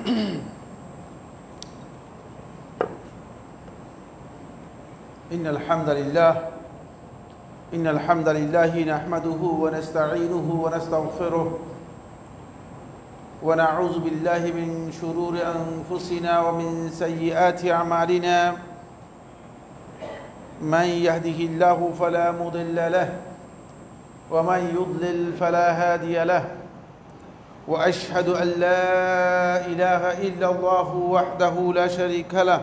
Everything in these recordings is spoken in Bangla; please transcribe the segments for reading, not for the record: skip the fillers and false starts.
إن الحمد لله نحمده ونستعينه ونستغفره ونعوذ بالله من شرور أنفسنا ومن سيئات أعمالنا من يهده الله فلا مضل له ومن يضلل فلا هادي له وأشهد أن لا إله إلا الله وحده لا شريك له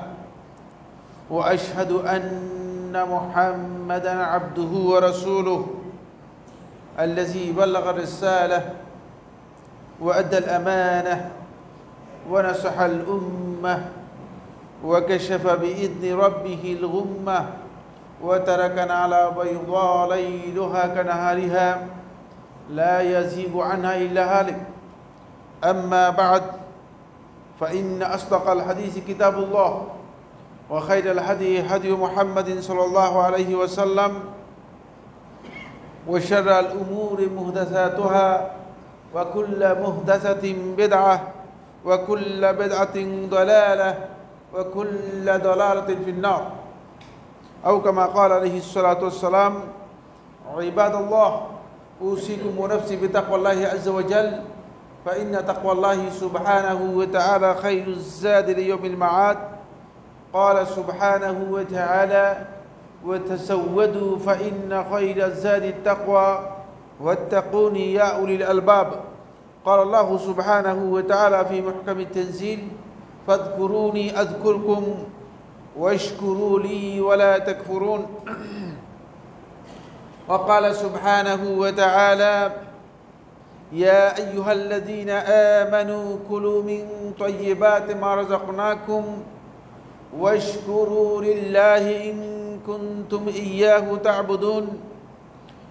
وأشهد أن محمدًا عبده ورسوله الذي بلغ الرسالة وأدى الأمانة ونصح الأمة وكشف بإذن ربه الغمة وتركنا على بيضاء ليلها كنهارها لا يزيغ عنها إلا هالك. أما بعد فإن أصدق الحديث كتاب الله وخير الهدي هدي محمد صلى الله عليه وسلم وشر الأمور محدثاتها وكل محدثة بدعة وكل بدعة ضلالة وكل ضلالة في النار أو كما قال عليه الصلاة والسلام عباد الله أوصيكم ونفسي بتقوى الله عز وجل فإن تقوى الله سبحانه وتعالى خير الزاد ليوم المعاد. قال سبحانه وتعالى وتزودوا فإن خير الزاد التقوى واتقون يا أولي الألباب. قال الله سبحانه وتعالى في محكم التنزيل فاذكروني أذكركم واشكروا لي ولا تكفرون. وقال سبحانه وتعالى يا أيها الذين آمنوا كلوا من طيبات ما رزقناكم واشكروا لله إن كنتم إياه تعبدون.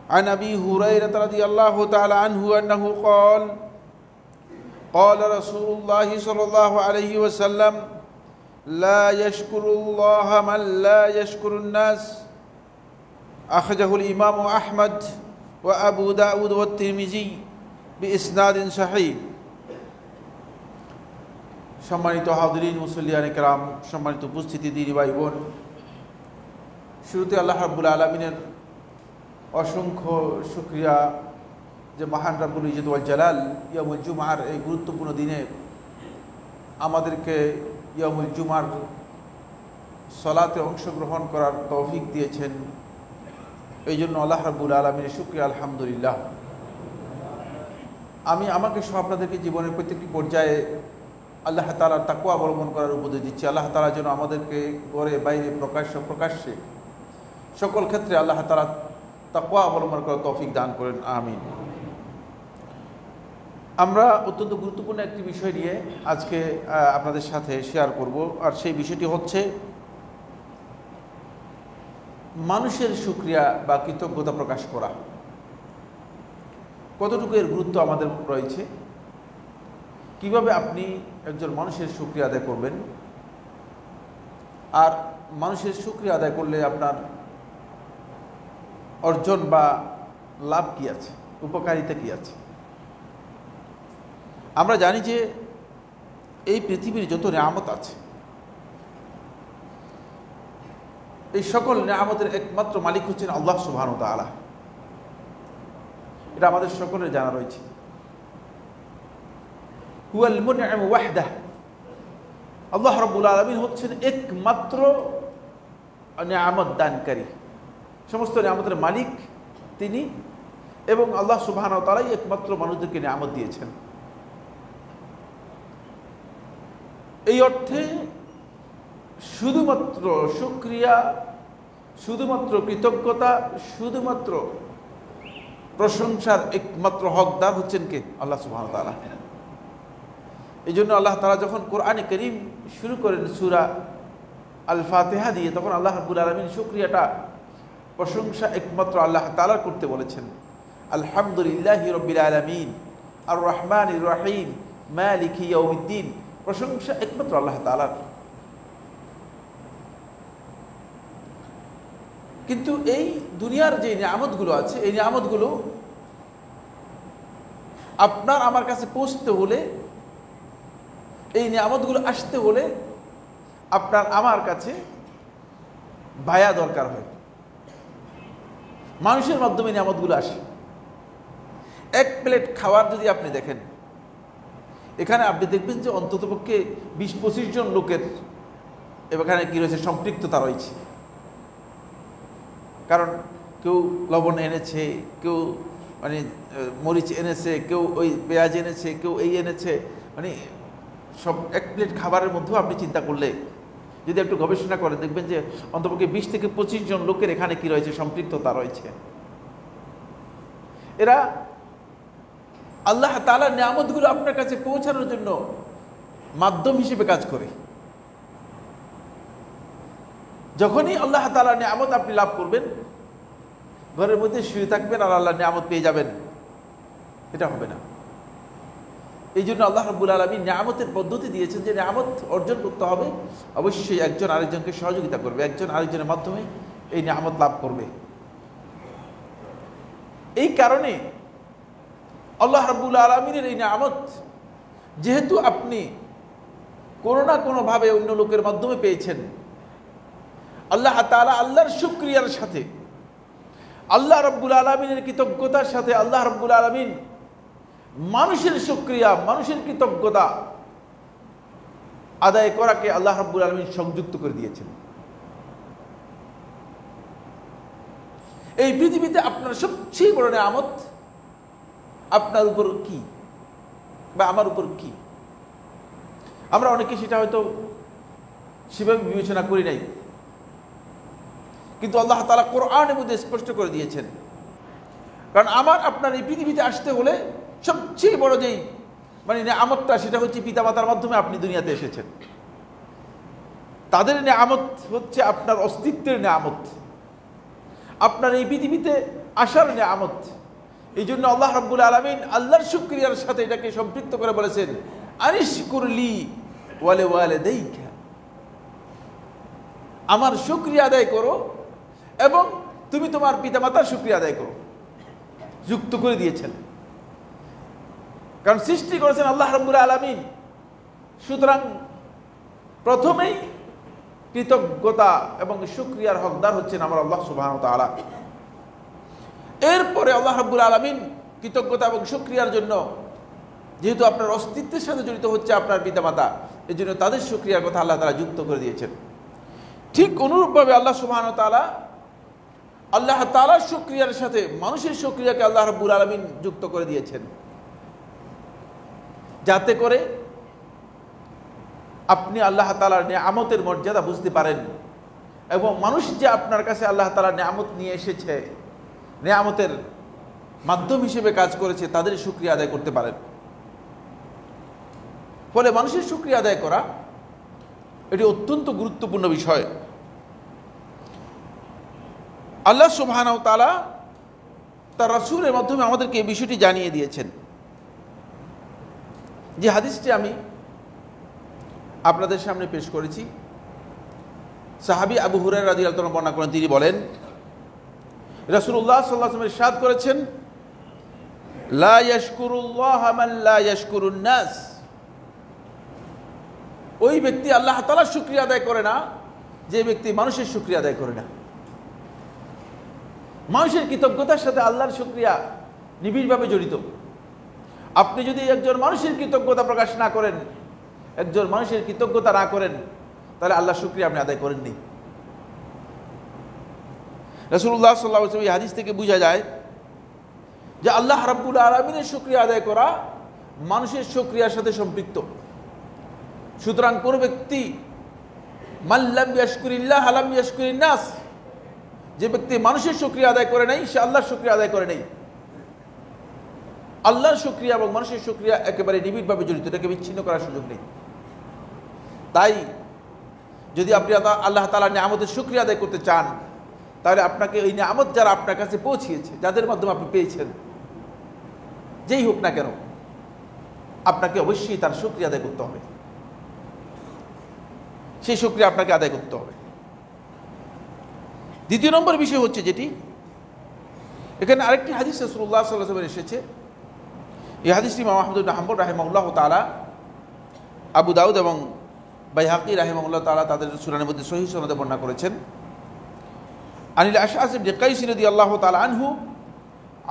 عن أبي هريرة رضي الله تعالى عنه أنه قال قال رسول الله صلى الله عليه وسلم لا يشكر الله من لا يشكر الناس. أخرجه الإمام أحمد وأبو داود والترمذي بإسناد صحيح. সম্মানিত হাজিরিন মুসল্লিয়ান কিরাম, সম্মানিত উপস্থিতি দিনী ভাই বোন, শুরুতে আল্লাহ রাব্বুল আলামিনের অসংখ্য শুকরিয়া যে মহান রাব্বুল ইজ্জত ওয়াল জালাল ইয়াউমুল জুমআর এই গুরুত্বপূর্ণ দিনে আমাদেরকে ইয়াউমুল জুমআর সালাতে অংশগ্রহণ করার তৌফিক দিয়েছেন। এই জন্য আল্লাহ রাব্বুল আলামিনের শুকরিয়া আলহামদুলিল্লাহ। আমি আমাকে সহ আপনাদেরকে জীবনের প্রত্যেকটি পর্যায়ে আল্লাহ তাআলার তাকওয়া অবলম্বন করার উপদেশ দিচ্ছি। আল্লাহ তাআলা যেন আমাদেরকে ঘরে বাইরে প্রকাশ্যে সকল ক্ষেত্রে আল্লাহ তাআলা তাকওয়া অবলম্বন করার তৌফিক দান করেন, আমিন। আমরা অত্যন্ত গুরুত্বপূর্ণ একটি বিষয় নিয়ে আজকে আপনাদের সাথে শেয়ার করব, আর সেই বিষয়টি হচ্ছে মানুষের শুকরিয়া বা কৃতজ্ঞতা প্রকাশ করা। কতটুকু এর গুরুত্ব আমাদের রয়েছে, কিভাবে আপনি একজন মানুষের শুকরিয়া আদায় করবেন, আর মানুষের শুকরিয়া আদায় করলে আপনার অর্জন বা লাভ কি আছে, উপকারিতা কি আছে। আমরা জানি যে এই পৃথিবীর যত নিয়ামত আছে, এই সকল নিয়ামতের একমাত্র মালিক হচ্ছেন আল্লাহ সুবহানাহু ওয়া তাআলা। এটা আমাদের সকলের জানা রয়েছে। হুয়াল মুনঈম ওয়াহদাহ, আল্লাহ রাব্বুল আলামিন হচ্ছেন একমাত্র নিয়ামত দানকারী, সমস্ত নিয়ামতের মালিক তিনি, এবং আল্লাহ সুবহানাহু ওয়া তাআলাই একমাত্র মানুষদেরকে নিয়ামত দিয়েছেন। এই অর্থে শুধুমাত্র শুকরিয়া, শুধুমাত্র কৃতজ্ঞতা, শুধুমাত্র প্রশংসার একমাত্র হকদার হচ্ছেন কে? আল্লাহ সুবহানাহু ওয়া তাআলা। এই জন্য আল্লাহ তাআলা যখন কোরআনে কারীম শুরু করেন সূরা আল ফাতিহা দিয়ে, তখন আল্লাহ রাব্বুল আলামিন শুকরিয়াটা, প্রশংসা একমাত্র আল্লাহ তাআলার করতে বলেছেন। আলহামদুলিল্লাহি রাব্বিল আলামিন আর রহমানির রহিম মালিকি ইয়াউমিদ্দিন, প্রশংসা একমাত্র আল্লাহ তাআলার। কিন্তু এই দুনিয়ার যে নিয়ামতগুলো আছে, এই নিয়ামতগুলো আপনার আমার কাছে পৌঁছতে হলে এই নিয়ামতগুলো আসতে হলে আপনার আমার কাছে ভায়া দরকার হয়। মানুষের মাধ্যমে নিয়ামতগুলো আসে। এক প্লেট খাওয়ার যদি আপনি দেখেন, এখানে আপনি দেখবেন যে অন্ততপক্ষে 20-25 জন লোকের এখানে কি রয়েছে, সম্পৃক্ততা রয়েছে। কারণ কেউ লবণ এনেছে, কেউ মানে মরিচ এনেছে, কেউ ওই পেঁয়াজ এনেছে, কেউ এই এনেছে, মানে সব এক প্লেট খাবারের মধ্যেও আপনি চিন্তা করলে যদি একটু গবেষণা করে দেখবেন যে অন্ততপক্ষে 20-25 জন লোকের এখানে কি রয়েছে, সম্পৃক্ততা রয়েছে। এরা আল্লাহ তাআলার নিয়ামতগুলো আপনার কাছে পৌঁছানোর জন্য মাধ্যম হিসেবে কাজ করে। যখনই আল্লাহ তাআলার নিয়ামত আপনি লাভ করবেন, ঘরের মধ্যে শুয়ে থাকবেন আর আল্লাহর নিয়ামত পেয়ে যাবেন, এটা হবে না। এই জন্য আল্লাহ রাব্বুল আলামিন নিয়ামতের পদ্ধতি দিয়েছেন যে নিয়ামত অর্জন করতে হবে, অবশ্যই একজন আরেকজনকে সহযোগিতা করবে, একজন আরেকজনের মাধ্যমে এই নিয়ামত লাভ করবে। এই কারণে আল্লাহ রাব্বুল আলামিনের এই নিয়ামত যেহেতু আপনি কোনো না কোনোভাবে অন্য লোকের মাধ্যমে পেয়েছেন, আল্লাহ তাআলা আল্লাহর শুকরিয়ার সাথে, আল্লাহ রাব্বুল আলামিনের কৃতজ্ঞতার সাথে আল্লাহ রাব্বুল আলামিন মানুষের শুকরিয়া, মানুষের কৃতজ্ঞতা আদায় করাকে আল্লাহ রাব্বুল আলামিন সংযুক্ত করে দিয়েছেন। এই পৃথিবীতে আপনার সবচেয়ে বড় নিয়ামত আপনার উপর কি বা আমার উপর কি, আমরা অনেকে সেটা হয়তো সেভাবে বিবেচনা করি নাই, কিন্তু আল্লাহ তাআলা কোরআনের মধ্যে স্পষ্ট করে দিয়েছেন। কারণ আমার আপনার এই পৃথিবীতে আসতে হলে সবচেয়ে বড় যেই মানে নিয়ামতটা, সেটা হচ্ছে পিতামাতার মাধ্যমে আপনি দুনিয়াতে এসেছেন। তাদের নিয়ামত হচ্ছে আপনার অস্তিত্বের নিয়ামত, আপনার এই পৃথিবীতে আসার নিয়ামত। এই জন্য আল্লাহ রাব্বুল আলামিন আল্লাহর শুকরিয়ার সাথে এটাকে সম্পৃক্ত করে বলেছেন, আনিশকুর লি ওয়া লিওয়ালিদাইকা, আমার শুকরিয়া আদায় করো এবং তুমি তোমার পিতামাতার শুকরিয়া আদায় করো, যুক্ত করে দিয়েছেন। কারণ সৃষ্টি করেছেন আল্লাহ রাব্বুল আলামিন, সুতরাং প্রথমেই কৃতজ্ঞতা এবং শুকরিয়ার হকদার হচ্ছেন আমার আল্লাহ সুবহানাহু ওয়া তাআলা। এরপরে আল্লাহ রাব্বুল আলামিন কৃতজ্ঞতা এবং শুকরিয়ার জন্য, যেহেতু আপনার অস্তিত্বের সাথে জড়িত হচ্ছে আপনার পিতামাতা, এই জন্য তাদের শুকরিয়ার কথা আল্লাহ তাআলা যুক্ত করে দিয়েছেন। ঠিক অনুরূপভাবে আল্লাহ সুবহানাহু ওয়া তাআলা আল্লাহ তাআলার শুকরিয়ার সাথে মানুষের শুকরিয়াকে আল্লাহ রাব্বুল আলামিন যুক্ত করে দিয়েছেন, যাতে করে আপনি আল্লাহ তাআলার নিয়ামতের মর্যাদা বুঝতে পারেন এবং মানুষ যে আপনার কাছে আল্লাহ তাআলার নিয়ামত নিয়ে এসেছে, নিয়ামতের মাধ্যম হিসেবে কাজ করেছে, তাদের শুকরিয়া আদায় করতে পারেন। ফলে মানুষের শুকরিয়া আদায় করা এটি অত্যন্ত গুরুত্বপূর্ণ বিষয়। আল্লাহ সুবহানাহু ওয়া তাআলা তার রাসূলের মাধ্যমে আমাদেরকে এই বিষয়টি জানিয়ে দিয়েছেন। যে হাদিসটি আমি আপনাদের সামনে পেশ করেছি, সাহাবী আবু হুরায়রা রাদিয়াল্লাহু আনহু বর্ণনা করেন। তিনি বলেন, রাসূলুল্লাহ সাল্লাল্লাহু আলাইহি ওয়াসাল্লাম ইরশাদ করেছেন, লা ইয়াশকুরুল্লাহ মান লা ইয়াশকুরুন নাস, ওই ব্যক্তি আল্লাহ তাআলার শুকরিয়া আদায় করে না যে ব্যক্তি মানুষের শুকরিয়া আদায় করে না। মানুষের কৃতজ্ঞতার সাথে আল্লাহর শুকরিয়া নিবিড়ভাবে জড়িত। আপনি যদি একজন মানুষের কৃতজ্ঞতা প্রকাশ না করেন, একজন মানুষের কৃতজ্ঞতা না করেন, তাহলে আল্লাহর শুকরিয়া আপনি আদায় করেননি। রাসূলুল্লাহ সাল্লাল্লাহু আলাইহি ওয়াসাল্লাম এই হাদিস থেকে বোঝা যায় যে আল্লাহ রাব্বুল আলামিনের শুকরিয়া আদায় করা মানুষের শুকরিয়ার সাথে সম্পৃক্ত। সুতরাং কোন ব্যক্তি মান লাম ইয়াশকুরিল্লাহ লাম ইয়াশকুরিন নাস, যে ব্যক্তি মানুষের শুকরিয়া আদায় করে নাই, সে আল্লাহর শুকরিয়া আদায় করে নাই। আল্লাহর শুকরিয়া এবং মানুষের শুকরিয়া একেবারে নিবিড়ভাবে জড়িত, এটাকে বিচ্ছিন্ন করার সুযোগ নেই। তাই যদি আপনি আল্লাহ তাআলার নিয়ামতের শুকরিয়া আদায় করতে চান, তাহলে আপনাকে ওই নিয়ামত যারা আপনার কাছে পৌঁছিয়েছে, যাদের মাধ্যমে আপনি পেয়েছেন, যেই হোক না কেন, আপনাকে অবশ্যই তার শুকরিয়া আদায় করতে হবে। সেই শুকরিয়া আপনাকে আদায় করতে হবে। দ্বিতীয় নম্বর বিষয় হচ্ছে যেটি, এখানে আরেকটি হাদিস রাসূলুল্লাহ সাল্লাল্লাহু আলাইহি ওয়াসাল্লাম এসেছে। এই হাদিসটি ইমাম আহমদ ইবনে হাম্বল রাহিমাহুল্লাহ তাআলা আবু দাউদ এবং বাইহাকি রাহিমাহুল্লাহ তাআলা তাদের সুনানের মধ্যে সহিহ সনদে বর্ণনা করেছেন। আনিল আশআস ইবনে কাইস রাদিয়াল্লাহু তাআলা আনহু,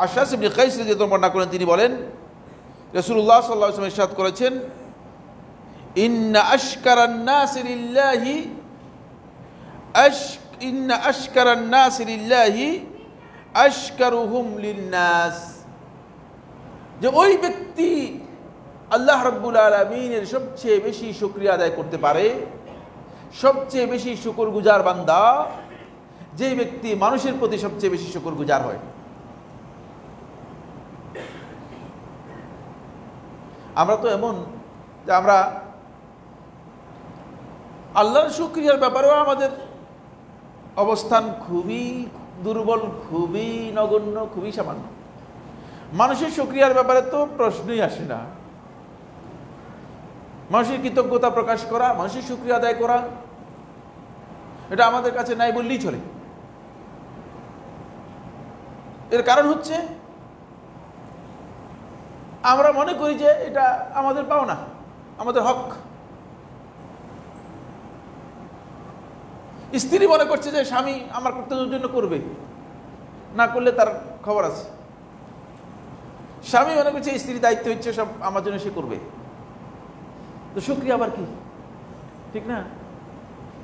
আশআস ইবনে কাইস রাদিয়াল্লাহু বর্ণনা করেন, তিনি বলেন রাসূলুল্লাহ সাল্লাল্লাহু আলাইহি ওয়াসাল্লাম ইরশাদ করেছেন, ইন্না আশকারান নাস লিল্লাহি ইন্না আশকারান নাস লিল্লাহি আশকারুহুম লিন-নাস, যে ওই ব্যক্তি আল্লাহ রাব্বুল আলামিনের সবচেয়ে বেশি শুকরিয়া আদায় করতে পারে, সবচেয়ে বেশি শুকরগুজার বান্দা, যে ব্যক্তি মানুষের প্রতি সবচেয়ে বেশি শুকরগুজার হয়। আমরা তো এমন যে আমরা আল্লাহর শুকরিয়ার ব্যাপারেও আমাদের অবস্থান খুবই দুর্বল, খুবই নগণ্য, খুবই সামান্য। মানুষের শুকরিয়ার ব্যাপারে তো প্রশ্নই আসে না। মানুষের কৃতজ্ঞতা প্রকাশ করা, মানুষের শুকরিয়া আদায় করা, এটা আমাদের কাছে নাই বললেই চলে। এর কারণ হচ্ছে আমরা মনে করি যে এটা আমাদের পাওনা, আমাদের হক। স্ত্রী মনে করছে যে স্বামী আমার কর্তব্যের জন্য করবে, না করলে তার খবর আছে। স্বামী মনে করছে স্ত্রীর দায়িত্ব হচ্ছে সব আমার জন্য সে করবে। তো শুকরিয়া আবার কি? ঠিক না?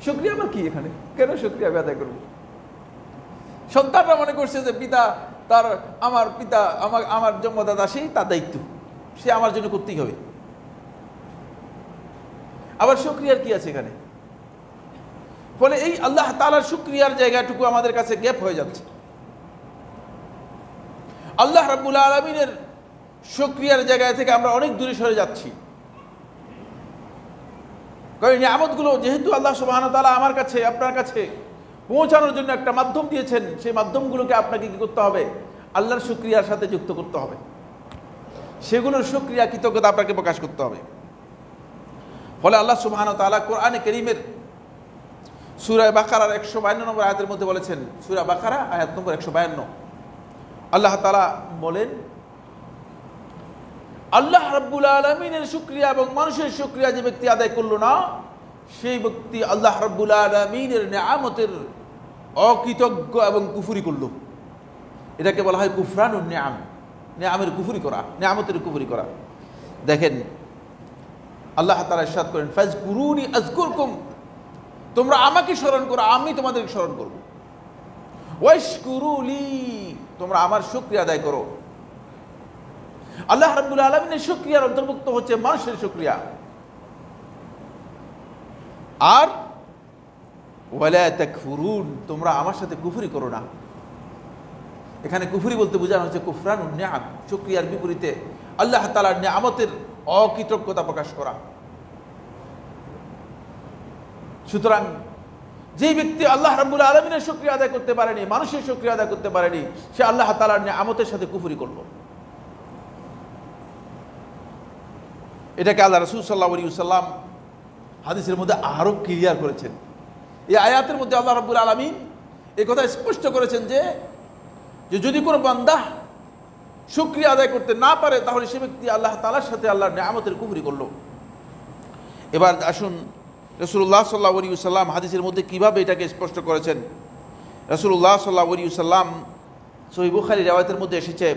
শুকরিয়া আবার কি? এখানে কেন শুকরিয়া আদায় করবো? সন্তানরা মনে করছে যে পিতা তার, আমার পিতা আমার জন্মদাতা, সেই তার দায়িত্ব, সে আমার জন্য করতেই হবে। আবার শুকরিয়ার কি আছে এখানে? ফলে এই আল্লাহ তাআলার শুকরিয়ার জায়গাটুকু আমাদের কাছে গ্যাপ হয়ে যাচ্ছে। আল্লাহ রাব্বুল আলামিনের শুকরিয়ার জায়গা থেকে আমরা অনেক দূরে সরে যাচ্ছি। কারণ নিয়ামতগুলো যেহেতু আল্লাহ সুবহানাহু ওয়া তাআলা আমার কাছে, আপনার কাছে পৌঁছানোর জন্য একটা মাধ্যম দিয়েছেন, সেই মাধ্যমগুলোকে আপনাকে কি করতে হবে? আল্লাহর শুকরিয়ার সাথে যুক্ত করতে হবে। সেগুলোর শুকরিয়া, কৃতজ্ঞতা আপনাকে প্রকাশ করতে হবে। ফলে আল্লাহ সুবহানাহু ওয়া তাআলা কোরআনে কারীমের সূরা বাকারার 152 নম্বর আয়াতের মধ্যে বলেছেন, সূরা বাকারা আয়াত নম্বর 152, আল্লাহ তাআলা বলেন, আল্লাহ রাব্বুল আলামিনের শুকরিয়া এবং মানুষের শুকরিয়া যে ব্যক্তি আদায় করলো না, সেই ব্যক্তি আল্লাহ রাব্বুল আলামিনের নিয়ামতের অকৃতজ্ঞ এবং কুফরি করলো। এটাকে বলা হয় কুফরানুন নিয়াম, নিয়ামের কুফরি করা, নিয়ামতের কুফরি করা। দেখেন আল্লাহ তাআলা ইরশাদ করেন, ফাজকুরুনি আযকুরকুম, তোমরা আমাকে স্মরণ করো, আমি তোমাদেরকে স্মরণ করব। ওয়াশকুরুলি, তোমরা আমার শুকরিয়া আদায় করো। আল্লাহ রাব্বুল আলামিনের শুকরিয়ার অন্তর্ভুক্ত হচ্ছে মানুষের শুকরিয়া। আর ওয়ালা তাকফুরুন, তোমরা আমার সাথে কুফরি করো না। এখানে কুফরি বলতে বোঝানো হচ্ছে কুফরানুন নিআম, শুকরিয়ার বিপরীতে আল্লাহ তাআলার নিয়ামতের অকৃতজ্ঞতা প্রকাশ করা। সুতরাং যে ব্যক্তি আল্লাহ রাব্বুল আলামিনের শুকরিয়া আদায় করতে পারেনি, মানুষের শুকরিয়া আদায় করতে পারেনি, সে আল্লাহ তাআলার নিয়ামতের সাথে কুফরি করলো। এটাকে আল্লাহ রাসূল সাল্লাল্লাহু আলাইহি ওয়াসাল্লাম হাদিসের মধ্যে আরো ক্লিয়ার করেছেন। এই আয়াতের মধ্যে আল্লাহ রাব্বুল আলামিন এই কথা স্পষ্ট করেছেন যে যদি কোনো বান্দা শুকরিয়া আদায় করতে না পারে, তাহলে সে ব্যক্তি আল্লাহ তাআলার সাথে আল্লাহর নিয়ামতের কুফরি করলো। এবার আসুন রাসূলুল্লাহ সাল্লাল্লাহু আলাইহি ওয়াসাল্লাম হাদিসের মধ্যে কিভাবে এটাকে স্পষ্ট করেছেন। রাসূলুল্লাহ সাল্লাল্লাহু আলাইহি ওয়াসাল্লাম সহিহ বুখারী riwayat-এর মধ্যে এসেছে,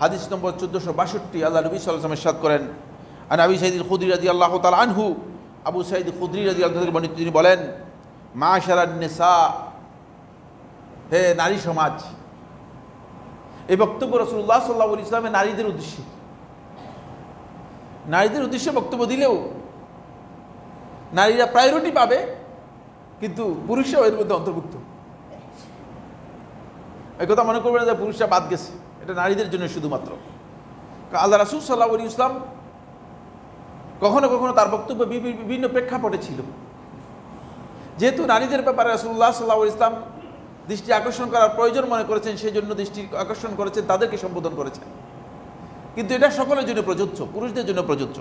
হাদিস নম্বর 1462, আল্লাহ নবী সাল্লাল্লাহু আলাইহি ওয়াসাল্লাম ইরশাদ করেন, আন আবি সাঈদ আল-খুদরি রাদিয়াল্লাহু তাআলা আনহু, আবু সাঈদ খুদরি রাদিয়াল্লাহু তাআলা বর্ণিত, তিনি বলেন, মাশারান নিসা, হে নারী সমাজ। এই বক্তব্য রাসূলুল্লাহ সাল্লাল্লাহু আলাইহি ওয়াসাল্লাম নারীদের উদ্দেশ্যে, নারীদের উদ্দেশ্যে বক্তব্য দিলেও নারীরা প্রায়োরিটি পাবে, কিন্তু পুরুষরাও এর মধ্যে অন্তর্ভুক্ত। এই কথা মনে করবেন যে পুরুষরা বাদ গেছে, এটা নারীদের জন্য শুধুমাত্র। আল্লাহ রাসূল সাল্লাল্লাহু আলাইহি ওয়াসাল্লাম কখনো কখনো তার বক্তব্য বিভিন্ন প্রেক্ষাপটে ছিল। যেহেতু নারীদের ব্যাপারে রাসূলুল্লাহ সাল্লাল্লাহু আলাইহি ওয়াসাল্লাম দৃষ্টি আকর্ষণ করার প্রয়োজন মনে করেছেন, সেই জন্য দৃষ্টি আকর্ষণ করেছেন, তাদেরকে সম্বোধন করেছেন। কিন্তু এটা সকলের জন্য প্রযোজ্য, পুরুষদের জন্য প্রযোজ্য।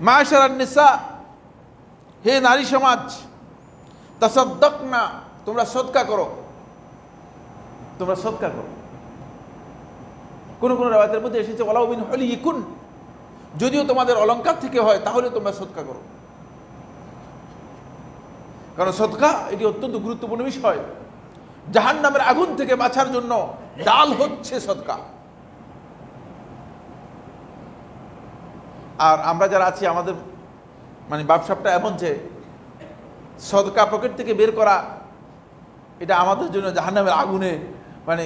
মাশারান নিসা, হে নারী সমাজ, তাসাদ্দাকনা, তোমরা সদকা করো, তোমরা সদকা করো। কোন কোন রাওয়ায়াতের মধ্যে এসেছে ওয়ালাউ মিন হুলিকুন, যদিও তোমাদের অলংকার থেকে হয় তাহলে তোমরা সদকা করো, কারণ সদকা এটি অত্যন্ত গুরুত্বপূর্ণ বিষয়। জাহান্নামের আগুন থেকে বাঁচার জন্য ডাল হচ্ছে সদকা। আর আমরা যারা আছি, আমাদের মানে ব্যবসাটা এমন যে সদকা পকেট থেকে বের করা, এটা আমাদের জন্য জাহান্নামের আগুনে, মানে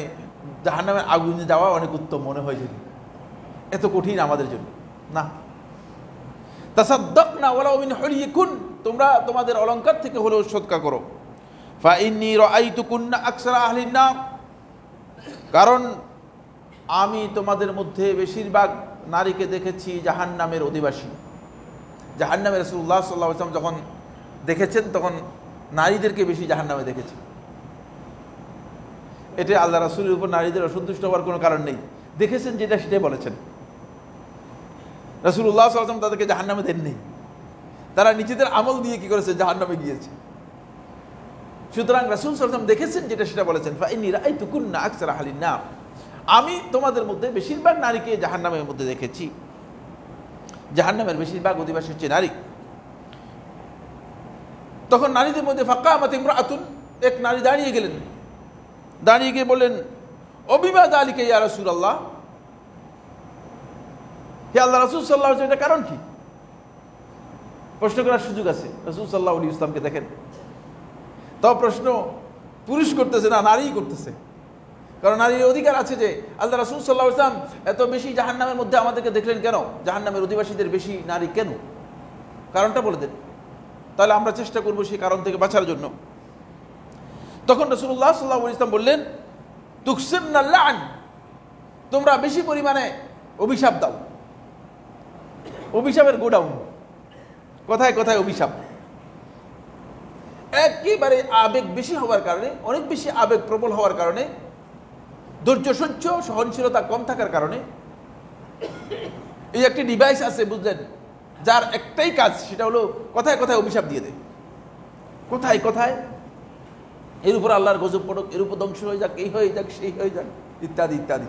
জাহান্নামের আগুনে যাওয়া অনেক উত্তম মনে হয়। যদি এত কঠিন আমাদের জন্য না। তাসাদ্দাকনা ওয়ালাউ মিন হুলিকুন, তোমরা তোমাদের অলংকার থেকে হলেও সদকা করো। ফা ইন্নী রাআইতুকুন্না আকসারা আহলিন নার, কারণ আমি তোমাদের মধ্যে বেশিরভাগ নারীকে দেখেছি জাহান্নামের অধিবাসী। জাহান্নামে রাসূলুল্লাহ সাল্লাল্লাহু আলাইহি ওয়াসাল্লাম যখন দেখেছেন তখন নারীদেরকে বেশি জাহান্নামে দেখেছেন। এটা আল্লাহ রাসূলের উপর নারীদের অসন্তুষ্ট হওয়ার কোনো কারণ নেই। দেখেছেন যেটা সেটাই বলেছেন। রাসূলুল্লাহ সাল্লাল্লাহু আলাইহি ওয়াসাল্লাম তাদেরকে জাহান্নামে দেননি, তারা নিজেদের আমল দিয়ে কি করেছে, জাহান্নামে গিয়েছে। সুতরাং রাসূল সাল্লাল্লাহু আলাইহি ওয়াসাল্লাম দেখেছেন যেটা সেটা বলেছেন, ফা ইন্নী রাআইতুকুন্না আকসারা আহলিন নার, আমি তোমাদের মধ্যে বেশিরভাগ নারীকে জাহান্নামের মধ্যে দেখেছি। জাহান্নামের বেশিরভাগ অধিবাসী হচ্ছে নারী। তখন নারীদের মধ্যে ফাকামাত ইমরাআতুন, এক নারী দাঁড়িয়ে গেলেন, দাঁড়িয়ে গিয়ে বললেন, অবিমা যালিকা ইয়া রাসূলুল্লাহ, হে আল্লাহ রাসূল সাল্লাল্লাহু আলাইহি ওয়াসাল্লাম, এটা কারণ কি? প্রশ্ন করার সুযোগ আছে। রাসূল সাল্লাল্লাহু আলাইহি ওয়াসাল্লামকে দেখেন, তাও প্রশ্ন পুরুষ করতেছে না, নারীই করতেছে। কারণ নারীর অধিকার আছে যে আল্লাহ রাসূল সাল্লাল্লাহু আলাইহি ওয়াসাল্লাম এত বেশি জাহান্নামের মধ্যে আমাদেরকে দেখলেন কেন, জাহান্নামের অধিবাসীদের বেশি নারী কেন, কারণটা বলে দেন, তাহলে আমরা চেষ্টা করবো সেই কারণ থেকে বাঁচার জন্য। তখন রাসূলুল্লাহ সাল্লাল্লাহু আলাইহি ওয়াসাল্লাম বললেন, তুকসিরনা লা'ন, তোমরা বেশি পরিমাণে অভিশাপ দাও। অভিশাপের গোডাউন, কথায় কথায় অভিশাপ। একেবারে আবেগ বেশি হওয়ার কারণে, অনেক বেশি আবেগ প্রবল হওয়ার কারণে, ধৈর্য সহ্য সহনশীলতা কম থাকার কারণে, এই একটি ডিভাইস আছে বুঝলেন, যার একটাই কাজ, সেটা হলো কথায় কথায় অভিশাপ দিয়ে দেয়। কোথায় কোথায় এর উপর আল্লাহর গজব পড়ুক, এর উপর ধ্বংস হয়ে যাক, এই হয়ে যাক, সেই হয়ে যাক, ইত্যাদি ইত্যাদি।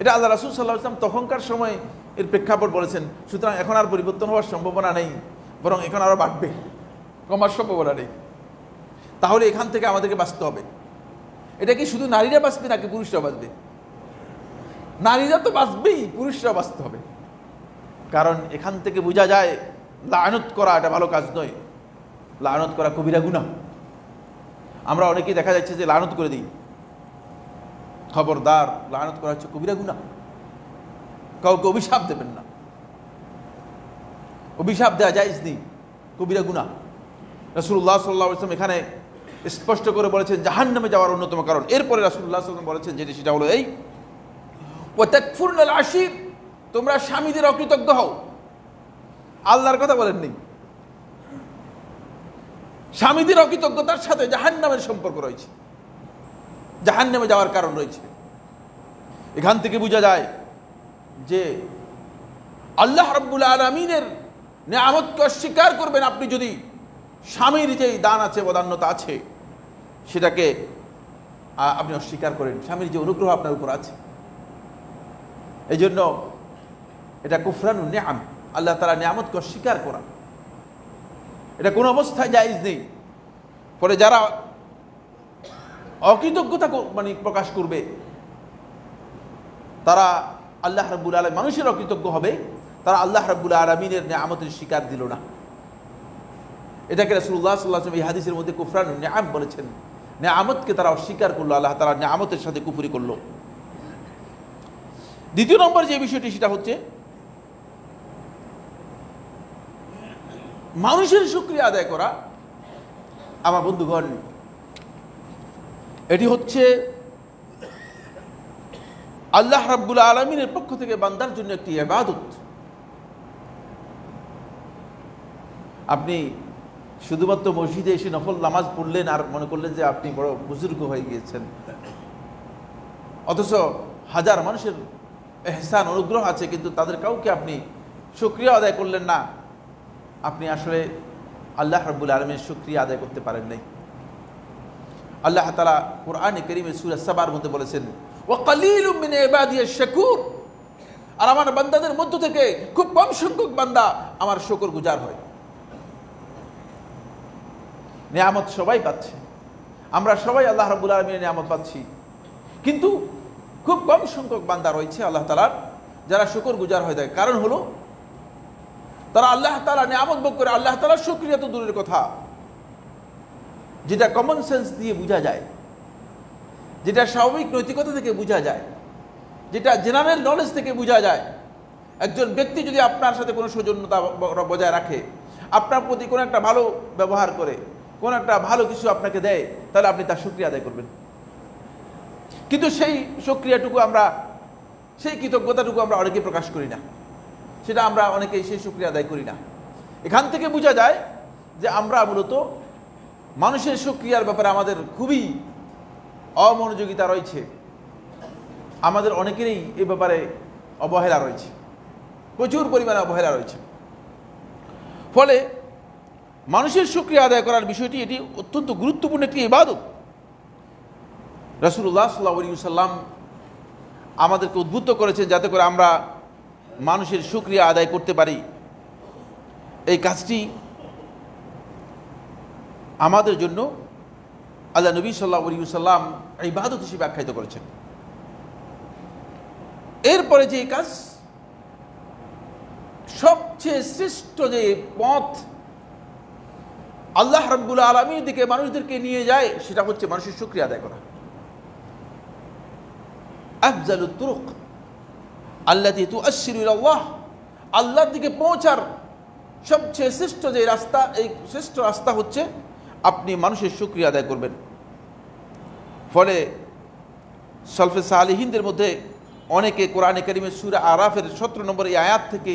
এটা আল্লাহ রাসূল সাল্লাল্লাহু আলাইহি ওয়াসাল্লাম তখনকার সময় এর প্রেক্ষাপট বলেছেন। সুতরাং এখন আর পরিবর্তন হওয়ার সম্ভাবনা নেই, বরং এখন আরো বাড়বে, কমার সম্ভাবনা নেই। তাহলে এখান থেকে আমাদেরকে বাঁচতে হবে। এটা কি শুধু নারীরা বাঁচবে নাকি পুরুষরা বাঁচবে? নারীরা তো বাঁচবেই, পুরুষরা বাঁচতে হবে। কারণ এখান থেকে বোঝা যায় লানত করা এটা ভালো কাজ নয়, লানত করা কবিরা গুনাহ। আমরা অনেকেই দেখা যাচ্ছে যে লানত করে দিই, খবরদার, লানত করা হচ্ছে কবিরা গুনাহ। কাউকে অভিশাপ দেবেন না, অভিশাপ দেওয়া জায়েজ নেই, কবিরা গুনাহ। রাসূলুল্লাহ সাল্লাল্লাহু আলাইহি ওয়াসাল্লাম এখানে স্পষ্ট করে বলেছেন জাহান্নামে যাওয়ার অন্যতম কারণ। এরপরে রাসূলুল্লাহ সাল্লাল্লাহু আলাইহি ওয়াসাল্লাম বলেছেন যেটা, সেটা হলো এই, ওয়া তাকফুরনাল আশীর, তোমরা স্বামীদের অকৃতজ্ঞ হও। আল্লাহর কথা বলেন নেই, স্বামীদের অকৃতজ্ঞতার সাথে জাহান্নামের সম্পর্ক রয়েছে, জাহান্নামে যাওয়ার কারণ রয়েছে। এখান থেকে বোঝা যায় যে আল্লাহ রাব্বুল আলামিনের নিয়ামতকে অস্বীকার করবেন আপনি যদি স্বামীর যেই দান আছে, বদান্যতা আছে, সেটাকে আপনি অস্বীকার করেন, স্বামীর যে অনুগ্রহ আপনার উপর আছে। এই জন্য এটা কুফরানুন নিআম, আল্লাহ তাআলা নিয়ামতকে অস্বীকার করা, এটা কোনো অবস্থায় জায়েজ নেই। ফলে যারা অকৃতজ্ঞতা মানে প্রকাশ করবে, তারা আল্লাহ রাব্বুল আলামিন, মানুষের অকৃতজ্ঞ হবে, তারা আল্লাহ রাব্বুল আলামিনের নিয়ামতের স্বীকার দিল না। এটাকে রাসূলুল্লাহ সাল্লাল্লাহু আলাইহি ওয়াসাল্লাম এই হাদিসের মধ্যে কুফরানুন নিআম বলেছেন। নিয়ামতকে তারা অস্বীকার করলো, আল্লাহ তাআলা নিয়ামতের সাথে কুফরি করলো। দ্বিতীয় নম্বর যে বিষয়টি, সেটা হচ্ছে মানুষের শুকরিয়া আদায় করা। আমার বন্ধুগণ, এটি হচ্ছে আল্লাহ রাব্বুল আলামিনের পক্ষ থেকে বান্দার জন্য একটি ইবাদত। আপনি শুধুমাত্র মসজিদে এসে নফল নামাজ পড়লেন আর মনে করলেন যে আপনি বড় বুজুর্গ হয়ে গিয়েছেন, অথচ হাজার মানুষের ইহসান অনুগ্রহ আছে, কিন্তু তাদের কাউকে আপনি শুকরিয়া আদায় করলেন না, আপনি আসলে আল্লাহ রাব্বুল আলামিনের শুকরিয়া আদায় করতে পারেন নাই। আল্লাহ তাআলা কোরআনে কারীমে সূরা সাবার মধ্যে বলেছেন, ওয়া কালীলুম মিন ইবাদিয়াশ শাকুর, আর আমার বান্দাদের মধ্য থেকে খুব কম সংখ্যক বান্দা আমার শুকরগুজার হয়। নিয়ামত সবাই পাচ্ছে, আমরা সবাই আল্লাহ রাব্বুল আলামিনের নিয়ামত পাচ্ছি, কিন্তু খুব কম সংখ্যক বান্দা রয়েছে আল্লাহ তাআলার যারা শুকরগুজার হয়ে থাকে। কারণ হলো তারা আল্লাহ তাআলা নিয়ামত ভোগ করে আল্লাহ তাআলার শুকরিয়া তো দূরের কথা, যেটা কমন সেন্স দিয়ে বোঝা যায়, যেটা স্বাভাবিক নৈতিকতা থেকে বোঝা যায়, যেটা জেনারেল নলেজ থেকে বোঝা যায়। একজন ব্যক্তি যদি আপনার সাথে কোনো সৌজন্যতা বজায় রাখে, আপনার প্রতি কোনো একটা ভালো ব্যবহার করে, কোনো একটা ভালো কিছু আপনাকে দেয়, তাহলে আপনি তার শুকরিয়া আদায় করবেন। কিন্তু সেই শুকরিয়াটুকু আমরা, সেই কৃতজ্ঞতাটুকু আমরা অনেকে প্রকাশ করি না, সেটা আমরা অনেকেই সেই শুকরিয়া আদায় করি না। এখান থেকে বোঝা যায় যে আমরা মূলত মানুষের শুকরিয়ার ব্যাপারে আমাদের খুবই অমনোযোগিতা রয়েছে, আমাদের অনেকেরই এই ব্যাপারে অবহেলা রয়েছে, প্রচুর পরিমাণে অবহেলা রয়েছে। ফলে মানুষের শুকরিয়া আদায় করার বিষয়টি এটি অত্যন্ত গুরুত্বপূর্ণ একটি ইবাদত। রাসূলুল্লাহ সাল্লাল্লাহু আলাইহি ওয়াসাল্লাম আমাদেরকে উদ্বুদ্ধ করেছেন যাতে করে আমরা মানুষের শুকরিয়া আদায় করতে পারি। এই কাজটি আমাদের জন্য আল্লাহ নবী সাল্লাল্লাহু আলাইহি ওয়াসাল্লাম ইবাদত হিসেবে আখ্যায়িত করেছেন। এরপরে যে কাজ সবচেয়ে শ্রেষ্ঠ যে পথ আল্লাহ রাব্বুল আলামিনের দিকে মানুষদেরকে নিয়ে যায়, সেটা হচ্ছে মানুষের শুকরিয়া আদায় করা। আফজালুত তুরুক আল্লাতী তুআশিরু ইলাল্লাহ, আল্লাহর দিকে পৌঁছার সবচেয়ে শ্রেষ্ঠ যে রাস্তা, এই শ্রেষ্ঠ রাস্তা হচ্ছে আপনি মানুষের শুকরিয়া আদায় করবেন। ফলে সলফে সালিহিনদের মধ্যে অনেকে কোরআনে কারিমের সূরা আরাফের 17 নম্বর এই আয়াত থেকে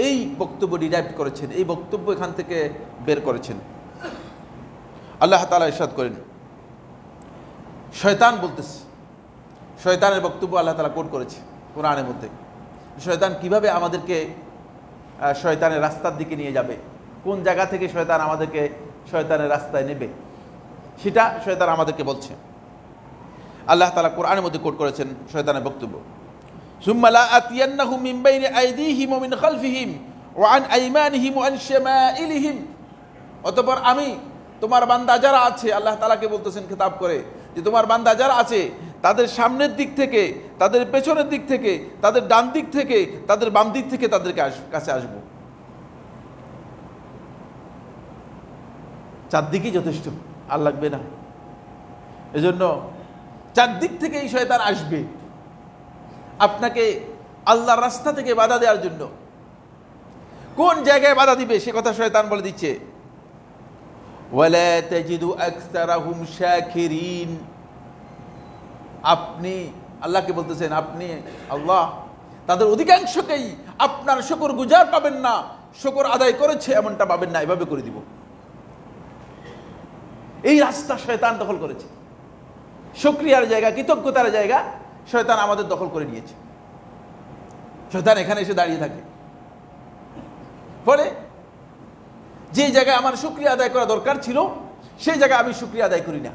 এই বক্তব্য ডিরাইভ করেছেন, এই বক্তব্য এখান থেকে বের করেছেন। আল্লাহ তাআলা ইরশাদ করেন, শয়তান বলতেছে, শয়তানের বক্তব্য আল্লাহ তাআলা কোট করেছে কোরআনের মধ্যে। শয়তান কিভাবে আমাদেরকে শয়তানের রাস্তার দিকে নিয়ে যাবে, কোন জায়গা থেকে শয়তান আমাদেরকে শয়তানের রাস্তায় নেবে, সেটা শয়তান আমাদেরকে বলছে। আল্লাহ তাআলা কোরআনের মধ্যে কোট করেছেন শয়তানের বক্তব্য, সুম্মা লা আতিয়ান্নাহুম মিন বাইনি আইদিহিম ওয়া মিন খালফিহিম ওয়া আন আইমানিহিম ওয়া আন শামাইলিহিম, অতঃপর আমি তোমার বান্দা যারা আছে, আল্লাহ তাআলাকে বলতেছেন খেতাব করে যে তোমার বান্দা যারা আছে তাদের সামনের দিক থেকে, তাদের পেছনের দিক থেকে, তাদের ডান দিক থেকে, তাদের বাম দিক থেকে তাদের কাছে আসব। চারদিকেই যথেষ্ট, আর লাগবে না। এজন্য চারদিক থেকে এই শয়তান আসবে আপনাকে আল্লাহর রাস্তা থেকে বাধা দেওয়ার জন্য। কোন জায়গায় বাধা দিবে সে কথা শয়তান বলে দিচ্ছে, ওয়ালা তাজিদু আকসারাহুম শাকিরিন। আপনি আল্লাহকে বলতেছেন, আপনি আল্লাহ তাদের অধিকাংশকেই আপনার শুকর গুজার পাবেন না, শুকর আদায় করেছে এমনটা পাবেন না, এভাবে করে দিব। এই রাস্তা শয়তান দখল করেছে, শুকরিয়ার জায়গা, কৃতজ্ঞতার জায়গা শয়তান আমাদের দখল করে নিয়েছে। শয়তান এখানে এসে দাঁড়িয়ে থাকে। ফলে যে জায়গায় আমার শুকরিয়া আদায় করা দরকার ছিল সেই জায়গায় আমি শুকরিয়া আদায় করি না।